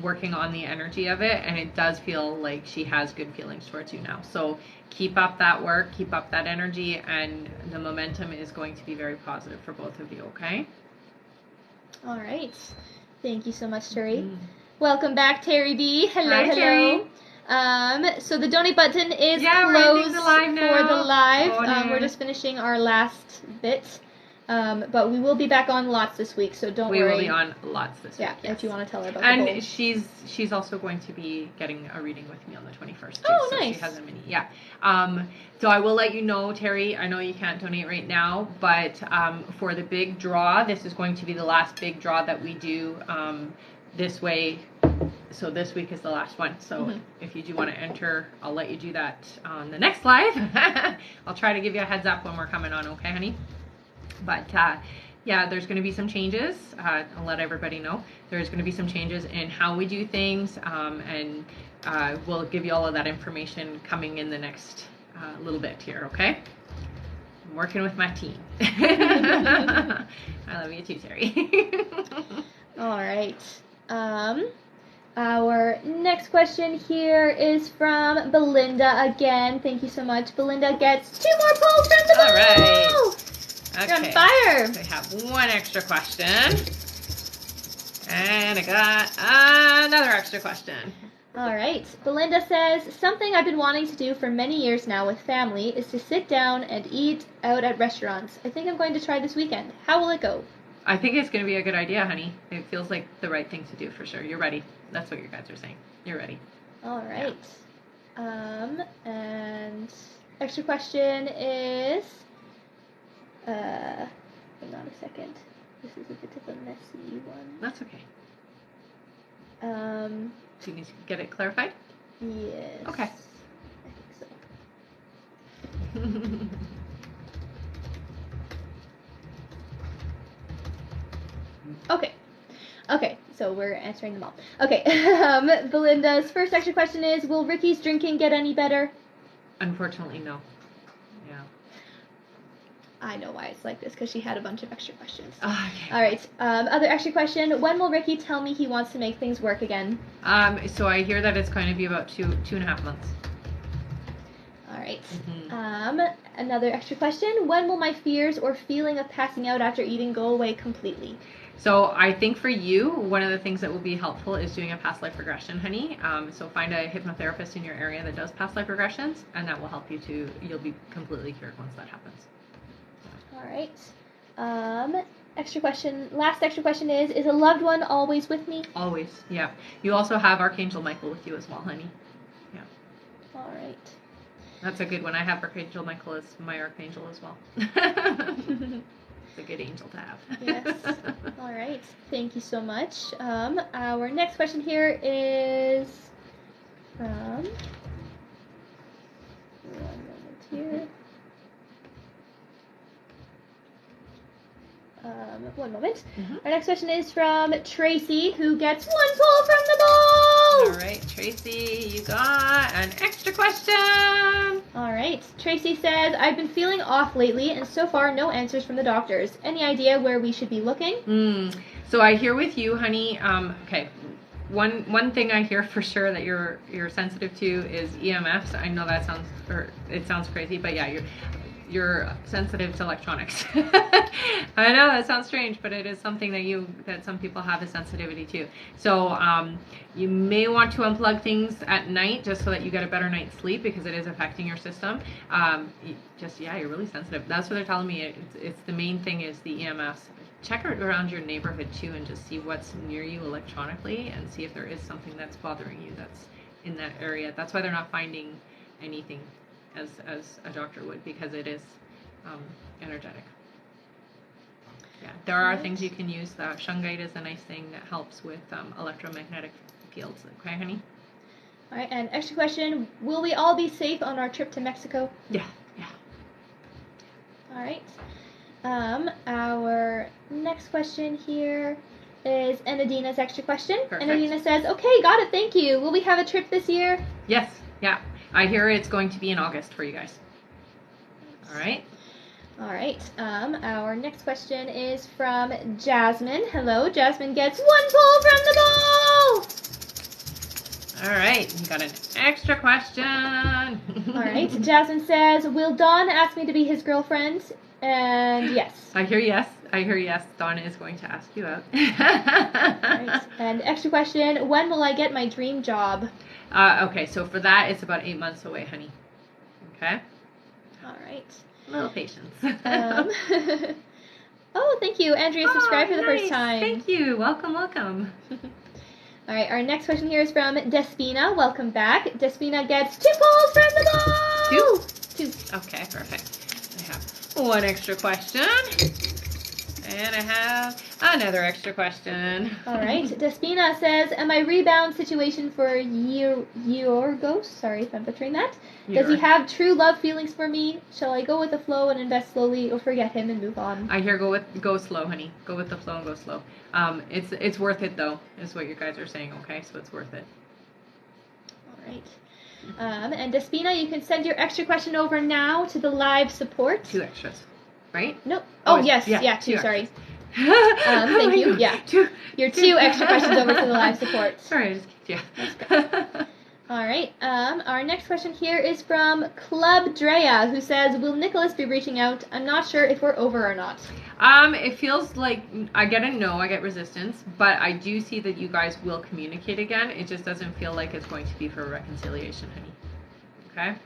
working on the energy of it. And it does feel like she has good feelings towards you now. So keep up that work, keep up that energy, and the momentum is going to be very positive for both of you, okay? All right. Thank you so much, Terry. Welcome back, Terry B. Hello, Hi, hello. Terry. So the donate button is we're closed ending the live now. for the live. Oh, no. We're just finishing our last bit. But we will be back on lots this week, so don't worry. We will be on lots this week. Yeah, if you want to tell her about and the poll. she's also going to be getting a reading with me on the 21st too. Oh, so nice. She has a mini. Yeah. So I will let you know, Terry, I know you can't donate right now, but for the big draw, this is going to be the last big draw that we do this way. So this week is the last one. So if you do want to enter, I'll let you do that on the next live. I'll try to give you a heads up when we're coming on, okay, honey? But yeah, there's going to be some changes. I'll let everybody know. There's going to be some changes in how we do things, and we'll give you all of that information coming in the next little bit here, okay? I'm working with my team. I love you too, Terry. All right. Our next question here is from Belinda again. Thank you so much. Belinda gets 2 more polls from the ball. All right. Okay. You're on fire. So we have one extra question. And I got another extra question. All right. Belinda says, something I've been wanting to do for many years now with family is to sit down and eat out at restaurants. I think I'm going to try this weekend. How will it go? I think it's going to be a good idea, honey. It feels like the right thing to do for sure. You're ready. That's what your guys are saying. You're ready. All right. Yeah. And extra question is, Hang on a second. This is a bit of a messy one. That's okay. Um, Do you need to get it clarified? yes. Okay. I think so. Okay, so we're answering them all. Okay, Belinda's first extra question is, will Ricky's drinking get any better? Unfortunately, no. Yeah. I know why it's like this, because she had a bunch of extra questions. Oh, okay. All right, other extra question, when will Ricky tell me he wants to make things work again? So I hear that it's going to be about 2.5 months. All right. Mm-hmm. Another extra question, when will my fears or feeling of passing out after eating go away completely? So I think for you, one of the things that will be helpful is doing a past life regression, honey. So find a hypnotherapist in your area that does past life regressions, and that will help you you'll be completely cured once that happens. All right. Extra question, last extra question is a loved one always with me? Always, yeah. You also have Archangel Michael with you as well, honey. Yeah. All right. That's a good one. I have Archangel Michael as my Archangel as well. It's a good angel to have. Yes. All right. Thank you so much. Our next question here is from... One moment here. One moment. Mm-hmm. Our next question is from Tracy, who gets 1 pull from the ball! All right, Tracy, you got an extra question. All right. Tracy says, I've been feeling off lately, and so far no answers from the doctors. Any idea where we should be looking? So I hear with you, honey. Okay. One thing I hear for sure that you're sensitive to is EMFs. I know that sounds crazy, but yeah, you're sensitive to electronics. I know that sounds strange, but it is something that some people have a sensitivity to. So you may want to unplug things at night just so that you get a better night's sleep, because it is affecting your system. You're really sensitive. That's what they're telling me. It's the main thing is the EMFs. Check around your neighborhood too and just see what's near you electronically and see if there is something that's bothering you that's in that area. That's why they're not finding anything as a doctor would, because it is energetic. Yeah, there are things you can use. Shungite is a nice thing that helps with electromagnetic fields. Okay, honey? All right, and extra question, will we all be safe on our trip to Mexico? Yeah. All right. Our next question here is Enadina's extra question. Perfect. Enadina says, okay, got it, thank you. Will we have a trip this year? Yes, yeah. I hear it's going to be in August for you guys. All right. All right. Our next question is from Jasmine. Hello. Jasmine gets 1 pull from the ball. All right. You got an extra question. All right. Jasmine says, will Dawn ask me to be his girlfriend? And yes. I hear yes. Dawn is going to ask you out. All right. And extra question, when will I get my dream job? Okay, so for that, it's about 8 months away, honey. Okay? All right. A little patience. Oh, thank you. Andrea subscribed for the first time. Thank you. Welcome. All right, our next question here is from Despina. Welcome back. Despina gets 2 pulls from the ball. Two. Okay, perfect. I have 1 extra question. And I have another extra question. All right. Despina says, am I rebound situation for Yorgos? Sorry if I'm butchering that. Does he have true love feelings for me? Shall I go with the flow and invest slowly, or forget him and move on? I hear go slow, honey. Go with the flow and go slow. It's worth it though, is what you guys are saying. Okay, so it's worth it. All right. And Despina, you can send your extra question over now to the live support. 2 extras. Right? Nope. Oh, yes. Yeah, 2, sorry. Thank you. Yeah. Your 2 extra questions over to the live support. Sorry, I just kicked you. That's good. All right. Our next question here is from Club Drea, who says, will Nicholas be reaching out? I'm not sure if we're over or not. It feels like I get a no, I get resistance, but I do see that you guys will communicate again. It just doesn't feel like it's going to be for reconciliation, honey. Okay?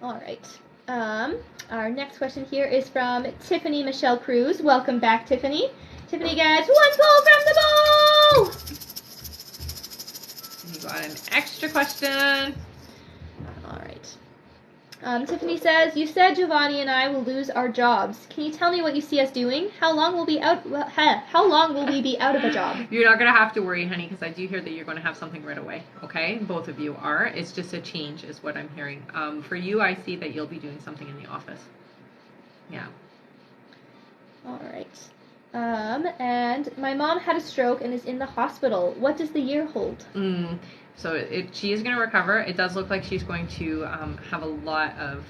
All right. Our next question here is from Tiffany Michelle Cruz. Welcome back, Tiffany. Tiffany gets 1 pull from the ball. You got an extra question. All right. Tiffany says, you said Giovanni and I will lose our jobs. Can you tell me what you see us doing? How long will we be out of a job? You're not going to have to worry, honey, because I do hear that you're going to have something right away, okay? Both of you are. It's just a change is what I'm hearing. For you, I see that you'll be doing something in the office. Yeah. All right. And my mom had a stroke and is in the hospital. What does the year hold? So she is going to recover. It does look like she's going to have a lot of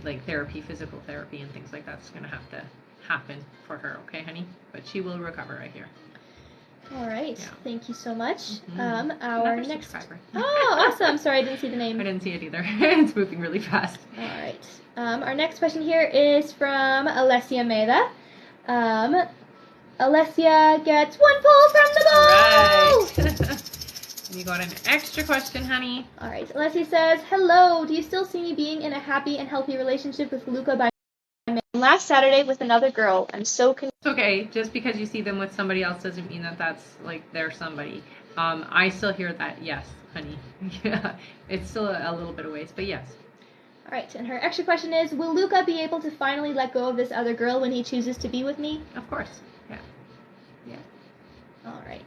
like therapy, physical therapy, and things like that's going to have to happen for her. Okay, honey? But she will recover right here. All right. Yeah. Thank you so much. Our Another next subscriber. Oh, awesome. Sorry, I didn't see the name. I didn't see it either. It's moving really fast. All right. Our next question here is from Alessia Meda. Alessia gets 1 pull from the ball. All right. You got an extra question, honey. All right. Alessia says, hello. Do you still see me being in a happy and healthy relationship with Luca by last Saturday with another girl? I'm so confused. It's okay. Just because you see them with somebody else doesn't mean that that's like they're somebody. I still hear that. Yes, honey. Yeah. It's still a little bit of ways, but yes. All right. And her extra question is, will Luca be able to finally let go of this other girl when he chooses to be with me? Of course. Yeah. Yeah. All right.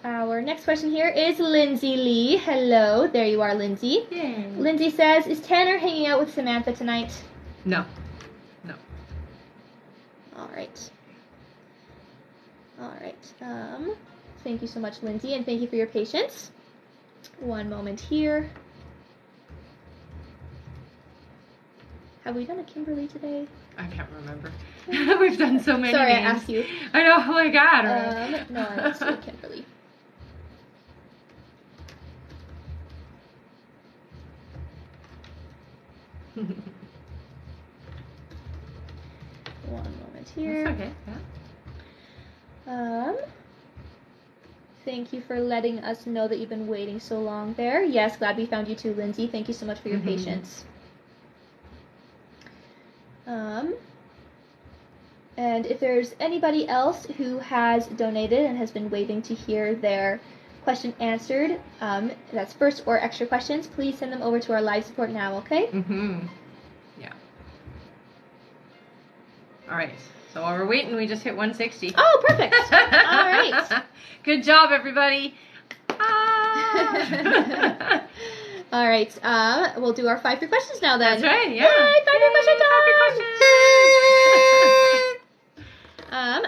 Our next question here is Lindsay Lee. Hello, there you are, Lindsay. Yay. Lindsay says, is Tanner hanging out with Samantha tonight? No. All right. Thank you so much, Lindsay, and thank you for your patience. One moment here. Have we done a Kimberly today? I can't remember. We've done so many Sorry, names. I asked you. I know. Oh my God. No, I asked you, Kimberly. One moment here. That's okay. Yeah. Thank you for letting us know that you've been waiting so long there. Yes, glad we found you too, Lindsay. Thank you so much for your patience. And if there's anybody else who has donated and has been waiting to hear their question answered, that's first or extra questions, please send them over to our live support now, okay? Yeah. All right. So while we're waiting, we just hit 160. Oh, perfect. All right. Good job, everybody. Ah. All right. We'll do our 5 free questions now then. That's right. Yeah. Yay, 5 free question time. 5 free questions.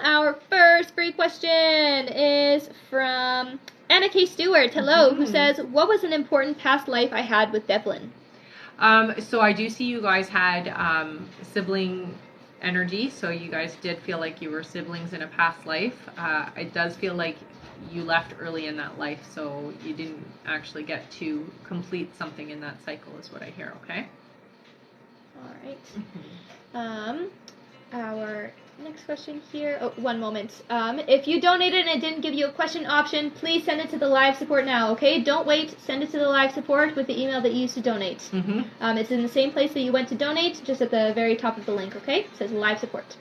Our first free question is from Anna K. Stewart. Hello, who says, what was an important past life I had with Devlin? So I do see you guys had sibling energy, so you guys did feel like you were siblings in a past life. It does feel like you left early in that life, so you didn't actually get to complete something in that cycle is what I hear, okay? All right. Our next question here. Oh, one moment. If you donated and it didn't give you a question option, please send it to the live support now, okay? Don't wait. Send it to the live support with the email that you used to donate. It's in the same place that you went to donate, just at the very top of the link, okay? It says live support.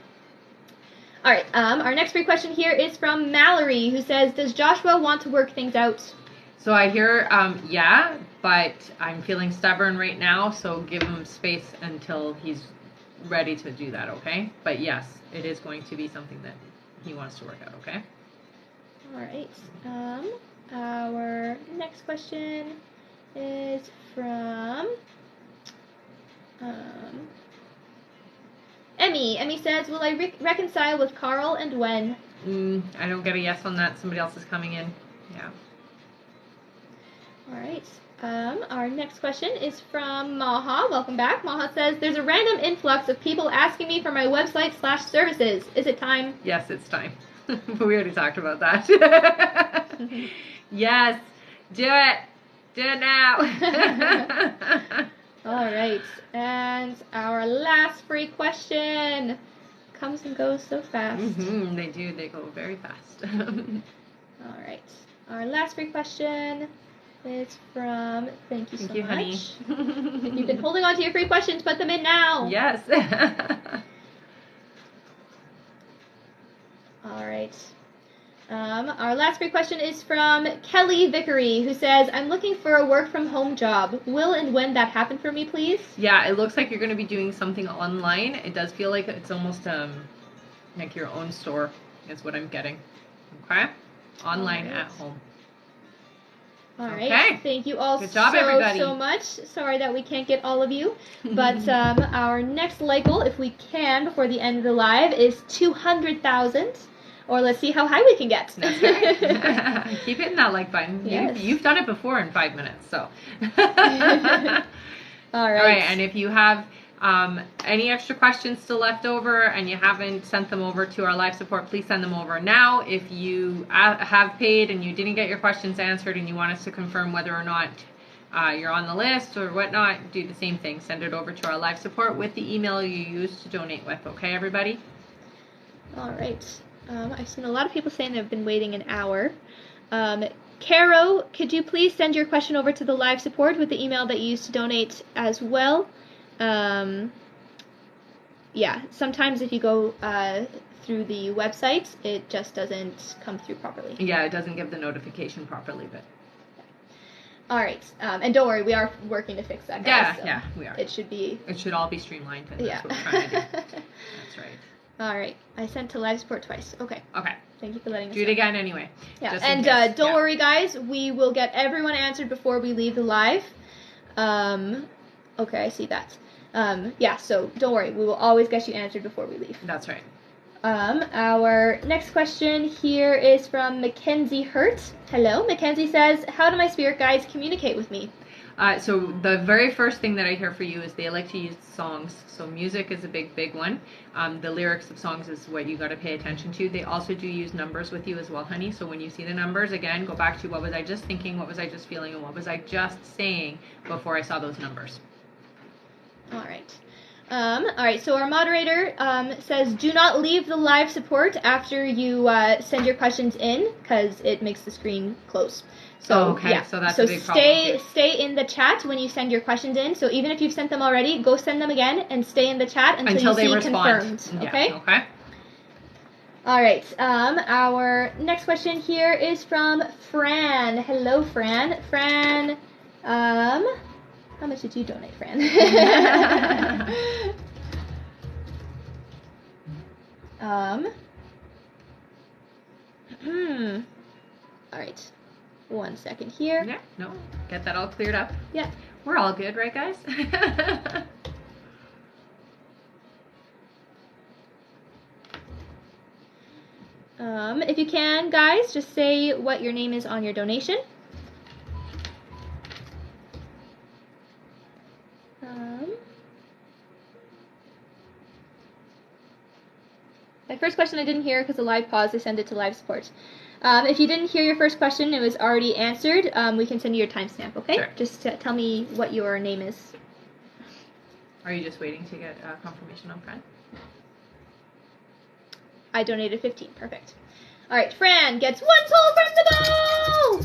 All right. Our next free question here is from Mallory, who says, does Joshua want to work things out? So I hear, yeah, but I'm feeling stubborn right now, so give him space until he's ready to do that, okay? But yes, it is going to be something that he wants to work out, okay? All right. Our next question is from Emmy. Emmy says, will I reconcile with Carl and when? I don't get a yes on that. Somebody else is coming in. Yeah. All right. Our next question is from Maha. Welcome back. Maha says, there's a random influx of people asking me for my website/services. Is it time? Yes, it's time. We already talked about that. Yes, do it. Do it now. All right. And our last free question comes and goes so fast. They do. They go very fast. All right. Our last free question is from, thank you so much. Honey. If you've been holding on to your free questions, put them in now. Yes. All right. Our last great question is from Kelly Vickery, who says, I'm looking for a work from home job. Will and when that happen for me, please? Yeah, it looks like you're going to be doing something online. It does feel like it's almost like your own store is what I'm getting. Okay? Online at home. All right. Okay. Thank you all Good job, everybody. so much. Sorry that we can't get all of you. But our next like goal, if we can, before the end of the live, is 200,000. Or let's see how high we can get. That's right. Keep hitting that like button. Yes. You've done it before in 5 minutes, so. All right. All right, and if you have any extra questions still left over and you haven't sent them over to our live support, please send them over now. If you have paid and you didn't get your questions answered and you want us to confirm whether or not you're on the list or whatnot, do the same thing. Send it over to our live support with the email you used to donate with. Okay, everybody? All right. I've seen a lot of people saying they've been waiting an hour. Caro, could you please send your question over to the live support with the email that you used to donate as well? Yeah, sometimes if you go through the website, it just doesn't come through properly. Yeah, it doesn't give the notification properly, but... All right, and don't worry, we are working to fix that, guys. Yeah, we are. It should be... It should all be streamlined, and that's what we're trying to do. That's right. All right, I sent to live support twice. Okay. Okay. Thank you for letting us do it know. again anyway. Yeah, and don't worry, guys. We will get everyone answered before we leave the live. Okay, I see that. Yeah, so don't worry. We will always get you answered before we leave. That's right. Our next question here is from Mackenzie Hurt. Hello. Mackenzie says, how do my spirit guides communicate with me? So the very first thing that I hear for you is they like to use songs. So music is a big one. The lyrics of songs is what you got to pay attention to. They also do use numbers with you as well, honey. So when you see the numbers, again, go back to what was I just thinking, what was I just feeling, and what was I just saying before I saw those numbers. All right. All right, so our moderator says, do not leave the live support after you send your questions in, because it makes the screen close. So, okay, yeah. So that's a big problem. Stay in the chat when you send your questions in. So even if you've sent them already, go send them again and stay in the chat until you they see respond. confirmed. Yeah, okay? Okay. All right. Our next question here is from Fran. Hello, Fran. Fran, how much did you donate, Fran? All right. 1 second here. Yeah, no. Get that all cleared up. Yeah. We're all good, right, guys? If you can, guys, just say what your name is on your donation. My first question I didn't hear because the live pause, I send it to live support. If you didn't hear your first question, it was already answered. We can send you your timestamp, okay? Sure. Just tell me what your name is. Are you just waiting to get confirmation on Fran? I donated 15. Perfect. All right, Fran gets 1 soul from the bowl!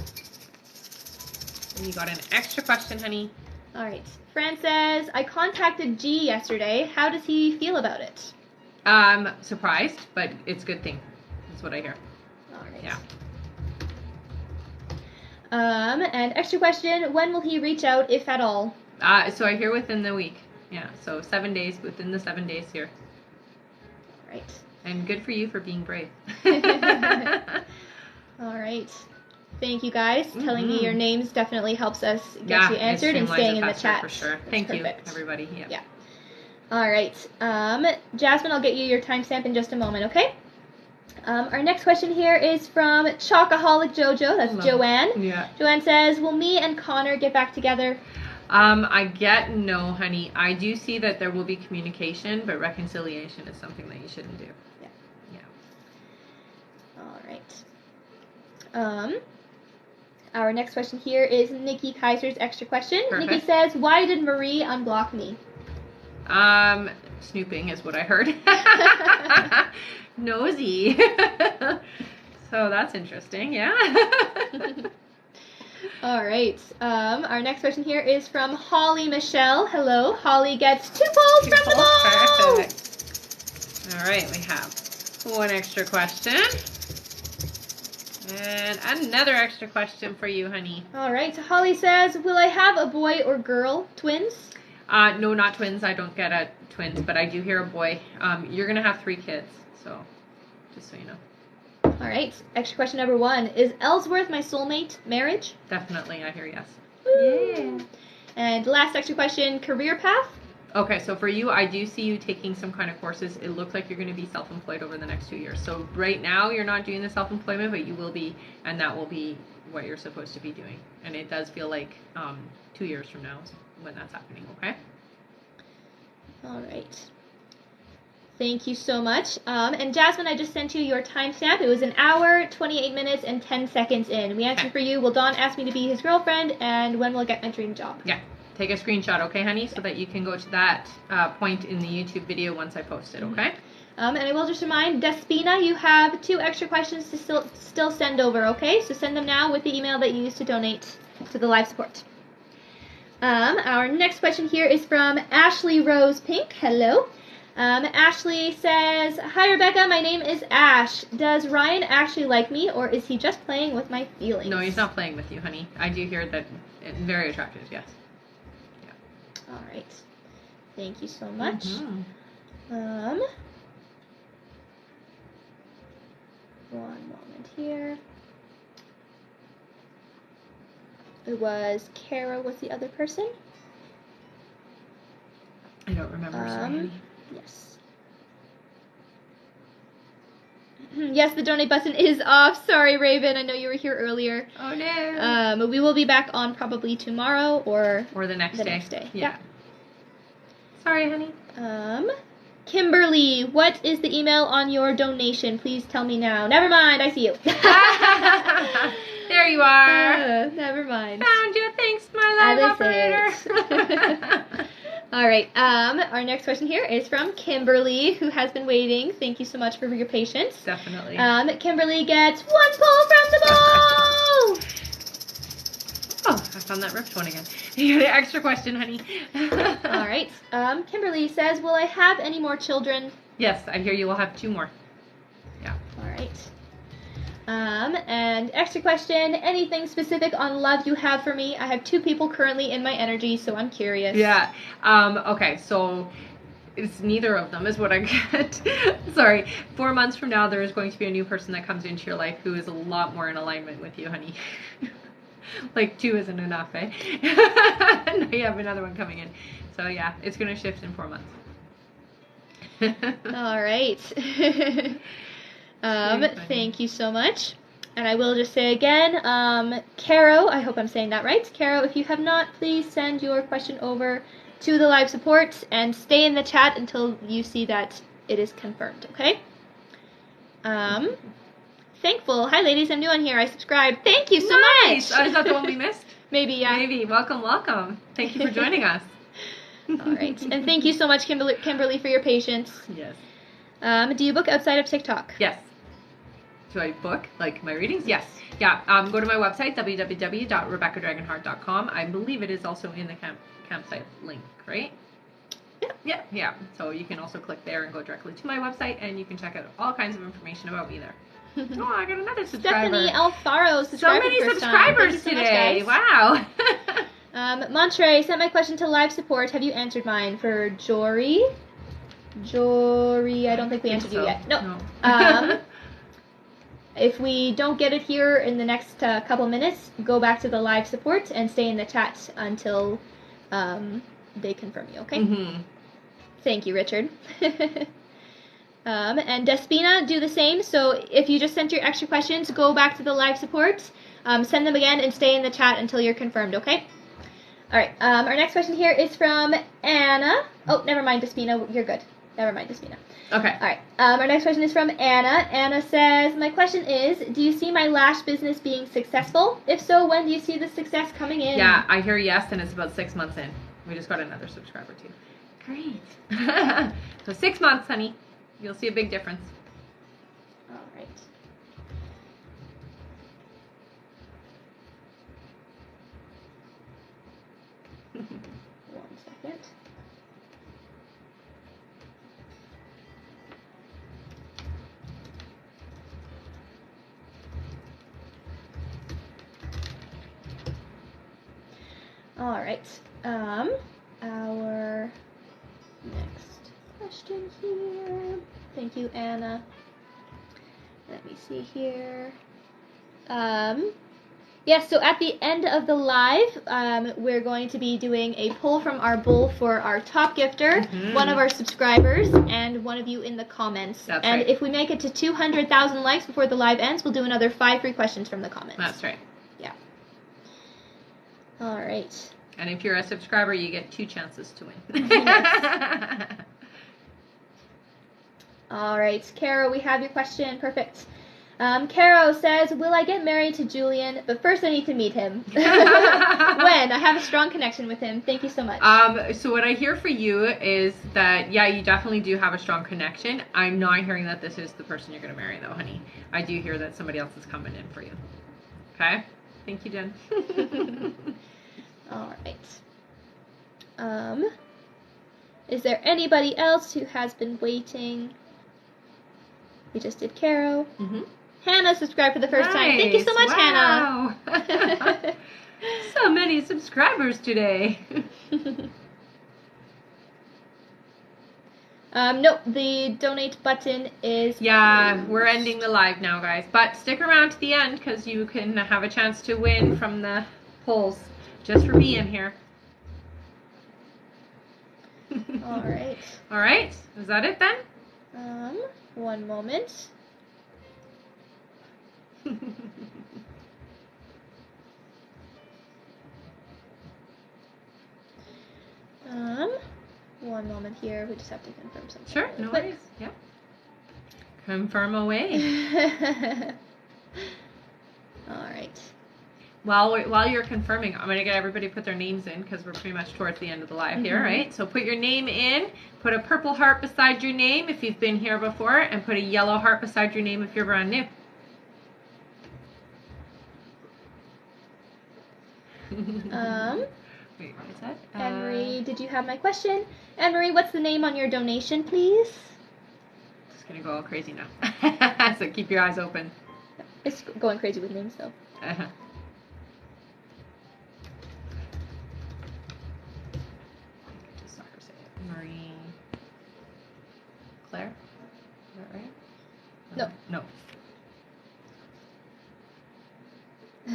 And you got an extra question, honey. All right. Fran says, I contacted G yesterday. How does he feel about it? Surprised, but it's a good thing. That's what I hear. All right. Yeah. And extra question, when will he reach out, if at all? So I hear within the week. Yeah, so 7 days, within the 7 days here. All right. And good for you for being brave. All right. Thank you, guys. Telling me your names definitely helps us get you answered and streamlines staying it in the faster, chat. for sure. That's Thank perfect. you, everybody. Yeah. All right. Jasmine, I'll get you your timestamp in just a moment, okay? Our next question here is from Chocoholic Jojo. That's Joanne. Yeah. Joanne says, will me and Connor get back together? I get no, honey. I do see that there will be communication, but reconciliation is something that you shouldn't do. Yeah. All right. Our next question here is Nikki Kaiser's extra question. Perfect. Nikki says, why did Marie unblock me? Snooping is what I heard. Nosy. So that's interesting, yeah. All right. Our next question here is from Holly Michelle. Hello. Holly gets 2 polls from the bowl. Perfect. All right, we have 1 extra question. And another extra question for you, honey. All right. So Holly says, will I have a boy or girl? Twins? No, not twins. I don't get twins, but I do hear a boy. You're going to have 3 kids, so just so you know. All right. Extra question number 1. Is Ellsworth my soulmate? Marriage? Definitely, I hear yes. Woo. Yeah. And last extra question, career path? Okay, so for you, I do see you taking some kind of courses. It looks like you're going to be self-employed over the next 2 years. So right now, you're not doing the self-employment, but you will be, and that will be what you're supposed to be doing. And it does feel like 2 years from now is when that's happening, okay? All right. Thank you so much. And Jasmine, I just sent you your timestamp. It was 1 hour, 28 minutes, and 10 seconds in. We answered for you. Will Don ask me to be his girlfriend, and when will I get my dream job? Yeah. Take a screenshot, okay, honey, so that you can go to that point in the YouTube video once I post it, okay? And I will just remind, Despina, you have 2 extra questions to still send over, okay? So send them now with the email that you used to donate to the live support. Our next question here is from Ashley Rose Pink. Hello. Ashley says, hi, Rebecca, my name is Ash. Does Ryan actually like me, or is he just playing with my feelings? No, he's not playing with you, honey. I do hear that it's very attractive, yes. All right. Thank you so much. One moment here. It was Kara was the other person. I don't remember. Sorry. Yes. Yes, the donate button is off. Sorry, Raven. I know you were here earlier. Oh no. We will be back on probably tomorrow or the next day. Next day. Yeah. Sorry, honey. Kimberly, what is the email on your donation? Please tell me now. Never mind. I see you. There you are. Never mind. Found you. Thanks, my love operator. All right. Our next question here is from Kimberly, who has been waiting. Thank you so much for your patience. Definitely. Kimberly gets 1 pull from the ball. Oh, I found that ripped one again. You got an extra question, honey. All right. Kimberly says, will I have any more children? Yes, I hear you will have 2 more. Yeah. All right. And extra question, anything specific on love you have for me? I have 2 people currently in my energy, so I'm curious. Yeah. Okay, so it's neither of them is what I get. Sorry. 4 months from now, there is going to be a new person that comes into your life who is a lot more in alignment with you, honey. Like 2 isn't enough, eh? Now you have another one coming in. So yeah, it's going to shift in 4 months. All right. Thank you so much. And I will just say again, Caro, I hope I'm saying that right. Caro, if you have not, please send your question over to the live support and stay in the chat until you see that it is confirmed, okay? Thankful. Hi, ladies. I'm new on here. I subscribed. Thank you so much. Is that the one we missed? Maybe, yeah. Maybe. Welcome, welcome. Thank you for joining us. All right. And thank you so much, Kimberly, for your patience. Yes. Do you book outside of TikTok? Yes. Do I book, like, my readings? Yes. Yeah. Go to my website, www.rebeccadragonheart.com. I believe it is also in the campsite link, right? Yeah. Yeah. So you can also click there and go directly to my website, and you can check out all kinds of information about me there. Oh, I got another subscriber. Stephanie Alfaro subscribed. So many subscribers today. Wow. Montre sent my question to live support. Have you answered mine? For Jory, I don't think we answered you yet. No. If we don't get it here in the next couple minutes, go back to the live support and stay in the chat until they confirm you, okay? Mm-hmm. Thank you, Richard. And Despina, do the same. So if you just sent your extra questions, go back to the live support, send them again, and stay in the chat until you're confirmed, okay? All right. Our next question here is from Anna. Oh, never mind, Despina. You're good. Never mind, Despina. Okay. All right. Our next question is from Anna. Anna says, my question is, do you see my lash business being successful? If so, when do you see the success coming in? Yeah, I hear yes, and it's about 6 months in. We just got another subscriber, too. Great. So 6 months, honey. You'll see a big difference. All right. One second. All right. Our next question here. Thank you, Anna. Let me see here. Yes, so at the end of the live, we're going to be doing a poll from our bowl for our top gifter, one of our subscribers, and one of you in the comments. That's and right. if we make it to 200,000 likes before the live ends, we'll do another 5 free questions from the comments. That's right. Yeah. All right. And if you're a subscriber, you get 2 chances to win. Yes. All right, Caro, we have your question. Perfect. Caro says, will I get married to Julian? But first I need to meet him. When? I have a strong connection with him. Thank you so much. So what I hear for you is that, yeah, you definitely do have a strong connection. I'm not hearing that this is the person you're going to marry, though, honey. I do hear that somebody else is coming in for you. Okay? Thank you, Jen. All right. Is there anybody else who has been waiting? We just did Caro. Hannah subscribed for the first time. Thank you so much, wow. Hannah. So many subscribers today. Nope, the donate button is... Yeah, closed. we're ending the live now, guys. But stick around to the end because you can have a chance to win from the polls just for being here. All right. All right. Is that it then? One moment. One moment here. We just have to confirm something. Sure, no worries. Yeah. Confirm away. All right. While you're confirming, I'm going to get everybody to put their names in because we're pretty much towards the end of the live here, right? So put your name in, put a purple heart beside your name if you've been here before, and put a yellow heart beside your name if you're brand new. Wait, what is that? Anne-Marie, did you have my question? Anne-Marie, what's the name on your donation, please? Just going to go all crazy now. So keep your eyes open. It's going crazy with names, though. Marie Claire? Is that right? No. No.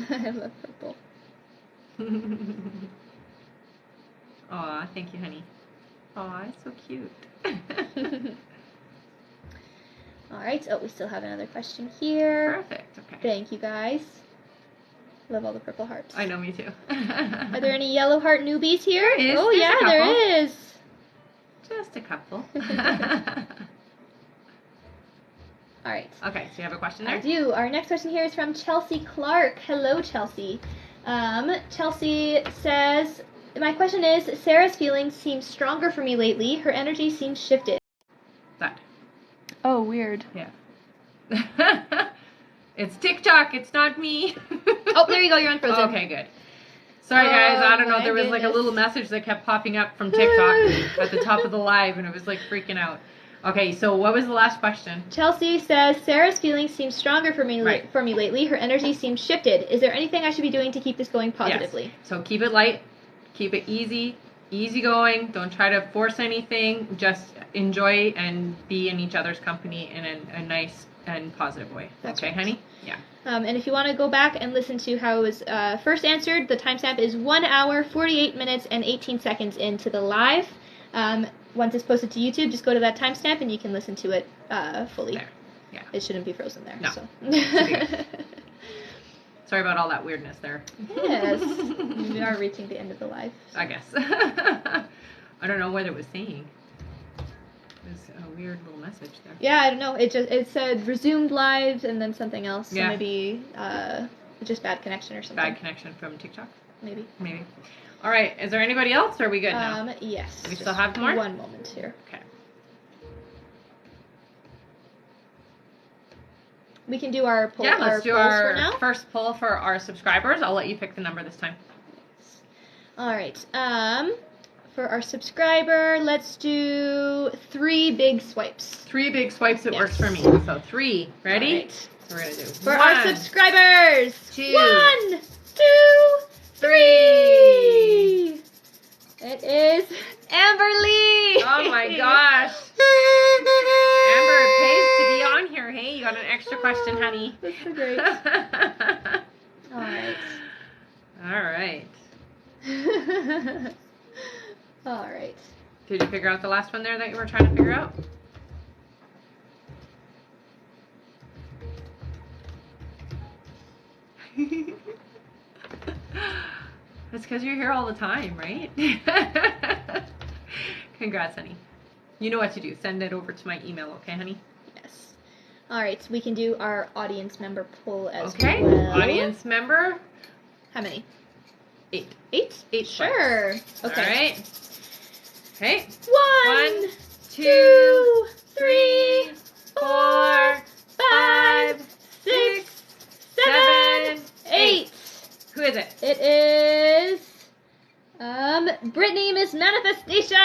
I love purple. Aw, thank you, honey. Aw, it's so cute. All right. Oh, we still have another question here. Perfect. Okay. Thank you, guys. Love all the purple hearts. I know, me too. Are there any yellow heart newbies here? There is. Oh, There's yeah, a couple. there is. Just a couple. All right. Okay, so you have a question I there? do. Our next question here is from Chelsea Clark. Hello, Chelsea. Chelsea says, my question is, Sarah's feelings seem stronger for me lately. Her energy seems shifted. That. Oh, weird. Yeah. It's TikTok. It's not me. Oh, there you go. You're unfrozen. Okay, good. Sorry, guys. I don't know. my There was like a goodness. little message that kept popping up from TikTok at the top of the live, and it was like freaking out. Okay, so what was the last question? Chelsea says, Sarah's feelings seem stronger for me Right. lately. Her energy seems shifted. Is there anything I should be doing to keep this going positively? Yes. So keep it light, keep it easy going. Don't try to force anything. Just enjoy and be in each other's company in a nice and positive way. That's okay, right. honey? Yeah. And if you want to go back and listen to how it was first answered, the timestamp is 1 hour, 48 minutes, and 18 seconds into the live. Once it's posted to YouTube, just go to that timestamp and you can listen to it fully. There. Yeah. It shouldn't be frozen there. No. So. Sorry about all that weirdness there. Yes. We are reaching the end of the live. I guess. I don't know what it was saying. It was a weird little message there. Yeah, I don't know. It said resumed live and then something else. So Yeah. maybe just bad connection or something. Bad connection from TikTok? Maybe. Maybe. All right. Is there anybody else, or are we good now? Yes. We just still have more? One moment here. Okay. We can do our poll. Yeah, let's do polls for our now. first poll for our subscribers. I'll let you pick the number this time. All right. For our subscriber, let's do 3 big swipes. 3 big swipes. It Yes. works for me. So 3. Ready? All right. We're gonna do For 1, our subscribers. 2, 1, 2, 3. All right. Did you figure out the last one there that you were trying to figure out? That's because you're here all the time, right? Congrats, honey. You know what to do. Send it over to my email, okay, honey? Yes. All right, so we can do our audience member poll as well. Okay, audience member. How many? 8. 8? 8. Sure. Okay. All right. Okay. 1, 2, 3, 4, 5, 6, 7, 8. Who is it? It is Brittany Miss Manifestation.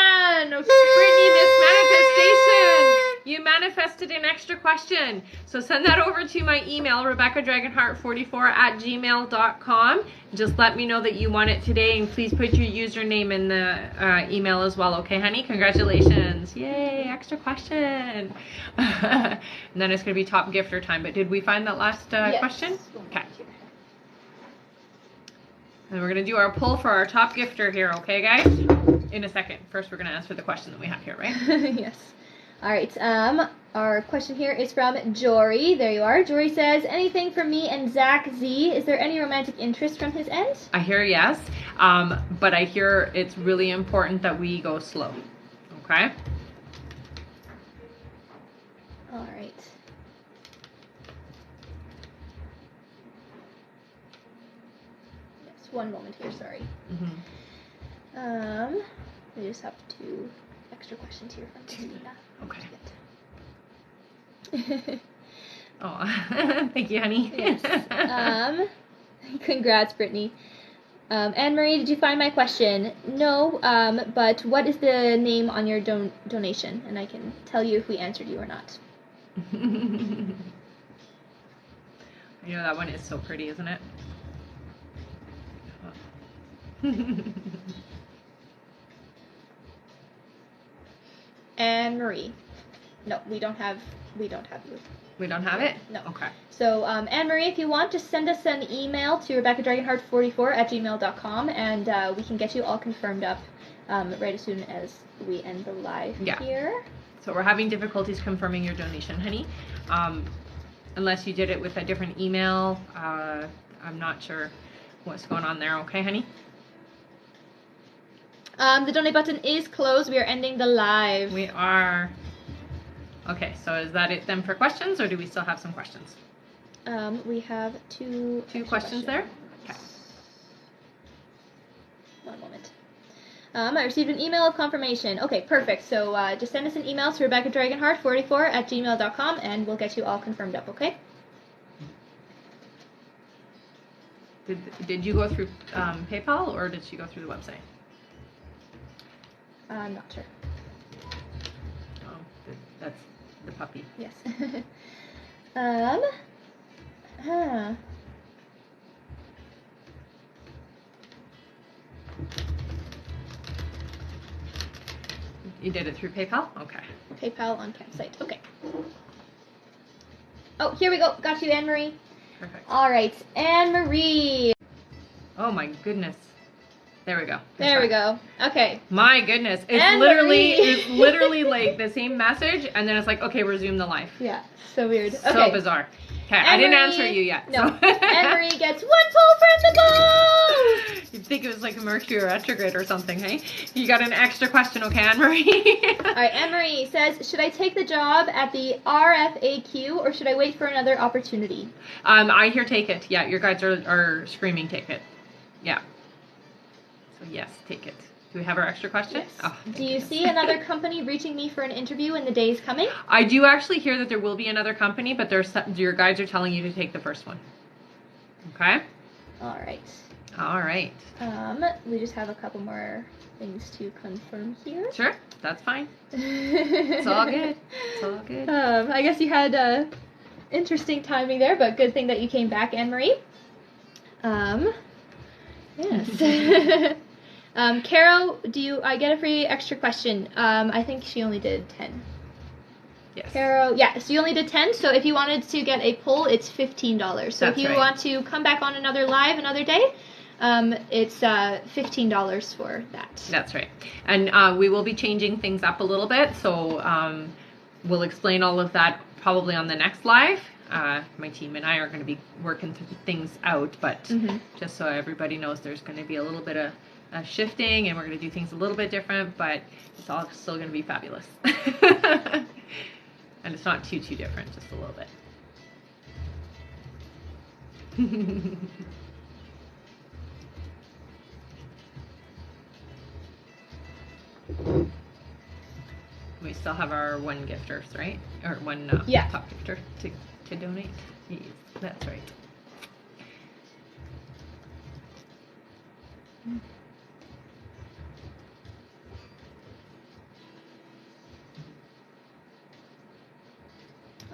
Brittany Miss Manifestation. You manifested an extra question. So send that over to my email, RebeccaDragonheart44@gmail.com. Just let me know that you want it today, and please put your username in the email as well, okay, honey? Congratulations. Yay, extra question. And then it's going to be top gifter time. But did we find that last question? Okay. And we're going to do our poll for our top gifter here, okay, guys? In a second. First, we're going to answer the question that we have here, right? Yes. All right. Our question here is from Jory. There you are. Jory says, anything for me and Zach Z? Is there any romantic interest from his end? I hear yes, but I hear it's really important that we go slow, okay? All right. One moment here, sorry. We just have 2 extra questions here from Christina. Okay. Oh, thank you, honey. Yes. Congrats, Brittany. Anne-Marie, did you find my question? No, but what is the name on your donation? And I can tell you if we answered you or not. I know that one is so pretty, isn't it? Anne-Marie. No, we don't have you. We don't have it? No. Okay. So, Anne-Marie, if you want, just send us an email to RebeccaDragonheart44@gmail.com, and we can get you all confirmed up right as soon as we end the live here. So we're having difficulties confirming your donation, honey. Unless you did it with a different email. I'm not sure what's going on there. Okay, honey? The donate button is closed. We are ending the live. We are. Okay, so is that it then for questions, or do we still have some questions? We have 2 questions there? Okay. One moment. I received an email of confirmation. Okay, perfect. So just send us an email to RebeccaDragonheart44@gmail.com, and we'll get you all confirmed up, okay? Did you go through PayPal, or did she go through the website? I'm not sure. Oh, that's the puppy. Yes. You did it through PayPal? Okay. PayPal on campsite. Okay. Oh, here we go. Got you, Anne-Marie. Perfect. All right, Anne-Marie. Oh my goodness. There we go. There we go. Okay. My goodness. It's literally like the same message, and then it's like, okay, resume the live. Yeah. So weird. Okay. So bizarre. Okay, I didn't answer you yet. No. So. Anne-Marie gets 1 pull from the bowl! You'd think it was like a Mercury retrograde or something, hey? You got an extra question, okay, Anne-Marie? All right, Anne-Marie says, should I take the job at the RFAQ, or should I wait for another opportunity? I hear take it. Yeah, your guys are screaming take it. Yeah. So yes, take it. Do we have our extra question? Yes. Oh, do you see another company reaching me for an interview in the days coming? I do actually hear that there will be another company, but your guides are telling you to take the first one. Okay? All right. All right. We just have a couple more things to confirm here. Sure, that's fine. It's all good. It's all good. I guess you had interesting timing there, but good thing that you came back, Anne-Marie. Yes. Caro, I get a free extra question? I think she only did 10. Yes. Caro, yeah, so you only did 10, so if you wanted to get a poll, it's $15. So if you want to come back on another live another day, it's $15 for that. That's right. And we will be changing things up a little bit, so we'll explain all of that probably on the next live. My team and I are going to be working things out, but just so everybody knows, there's going to be a little bit of shifting, and we're going to do things a little bit different, but it's all still going to be fabulous. And it's not too different, just a little bit. We still have our one gifters, right? Or one top gifter to donate. Yes, that's right.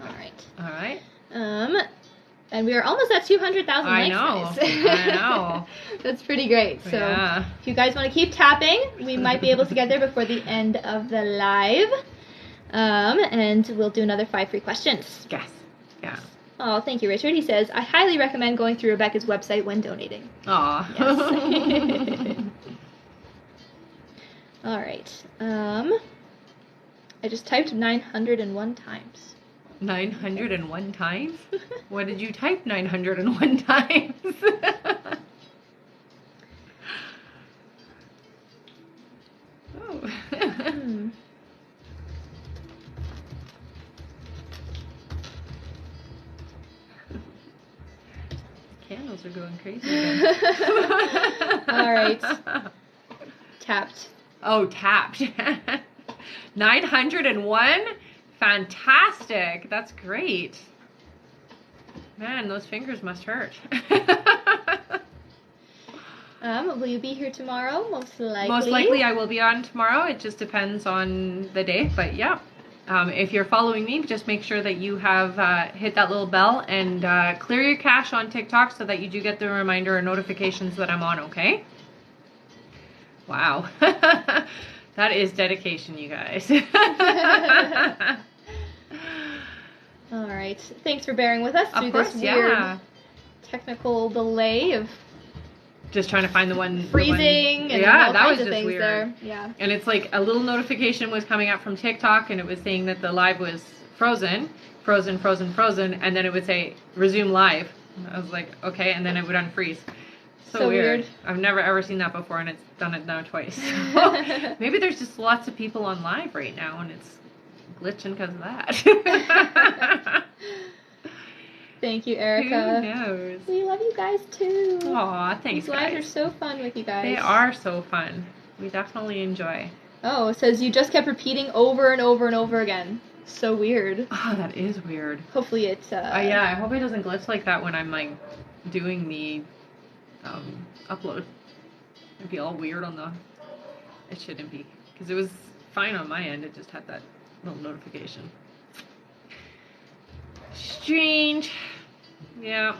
All right. All right. And we are almost at 200,000 likes. I know. That's pretty great. So if you guys want to keep tapping, we might be able to get there before the end of the live. And we'll do another 5 free questions. Yes. Yeah. Oh, thank you, Richard. He says, I highly recommend going through Rebecca's website when donating. Aw. Yes. All right. I just typed 901 times. 901 times? What did you type 901 times? Oh. Candles are going crazy again. All right. Tapped. Oh, tapped. 901? Fantastic. That's great. Man, those fingers must hurt. Will you be here tomorrow? Most likely. Most likely I will be on tomorrow. It just depends on the day. But yeah, if you're following me, just make sure that you have hit that little bell and clear your cache on TikTok so that you do get the reminder or notifications that I'm on, okay? Wow. That is dedication, you guys. All right. Thanks for bearing with us through this weird technical delay of just trying to find the one freezing and all kinds of things weird. There. Yeah. And it's like a little notification was coming up from TikTok, and it was saying that the live was frozen, and then it would say resume live. And I was like, okay, and then it would unfreeze. So weird. I've never ever seen that before, and it's done it now twice. Maybe there's just lots of people on live right now, and it's glitching because of that. Thank you, Erica. Who knows? We love you guys too. Aw, thanks, These lives are so fun with you guys. They are so fun. We definitely enjoy. Oh, it says you just kept repeating over and over and over again. So weird. Oh, that is weird. Hopefully it's yeah, I hope it doesn't glitch like that when I'm like doing the upload. It'd be all weird on the... It shouldn't be. Because it was fine on my end. It just had that little notification. Strange. Yeah.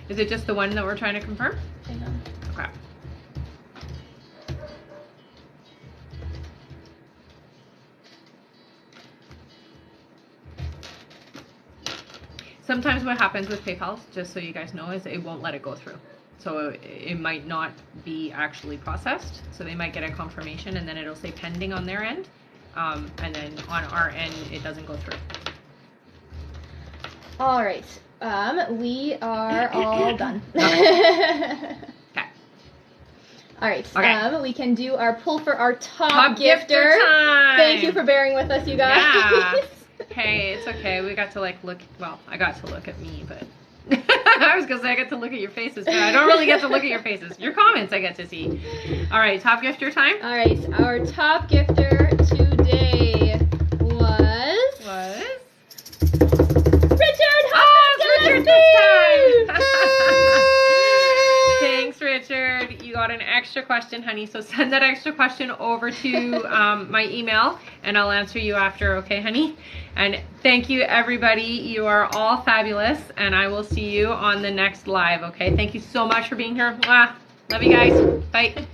Is it just the one that we're trying to confirm? Hang on. Okay. Sometimes what happens with PayPal, just so you guys know, is it won't let it go through. So it might not be actually processed. So they might get a confirmation and then it'll say pending on their end. And then on our end, it doesn't go through. All right. We are all done. Okay. All right. Okay. We can do our pull for our top gifter. Time. Thank you for bearing with us, you guys. Yeah. Hey, it's okay. We got to like look. Well, I got to look at me, but I was gonna say I get to look at your faces, but I don't really get to look at your faces. Your comments I get to see. All right, top gifter time. All right, our top gifter today was Richard. Oh, it's Richard this time. Thanks, Richard. You got an extra question, honey. So send that extra question over to my email, and I'll answer you after. Okay, honey? And thank you, everybody. You are all fabulous, and I will see you on the next live. Okay? Thank you so much for being here. Mwah. Love you guys. Bye.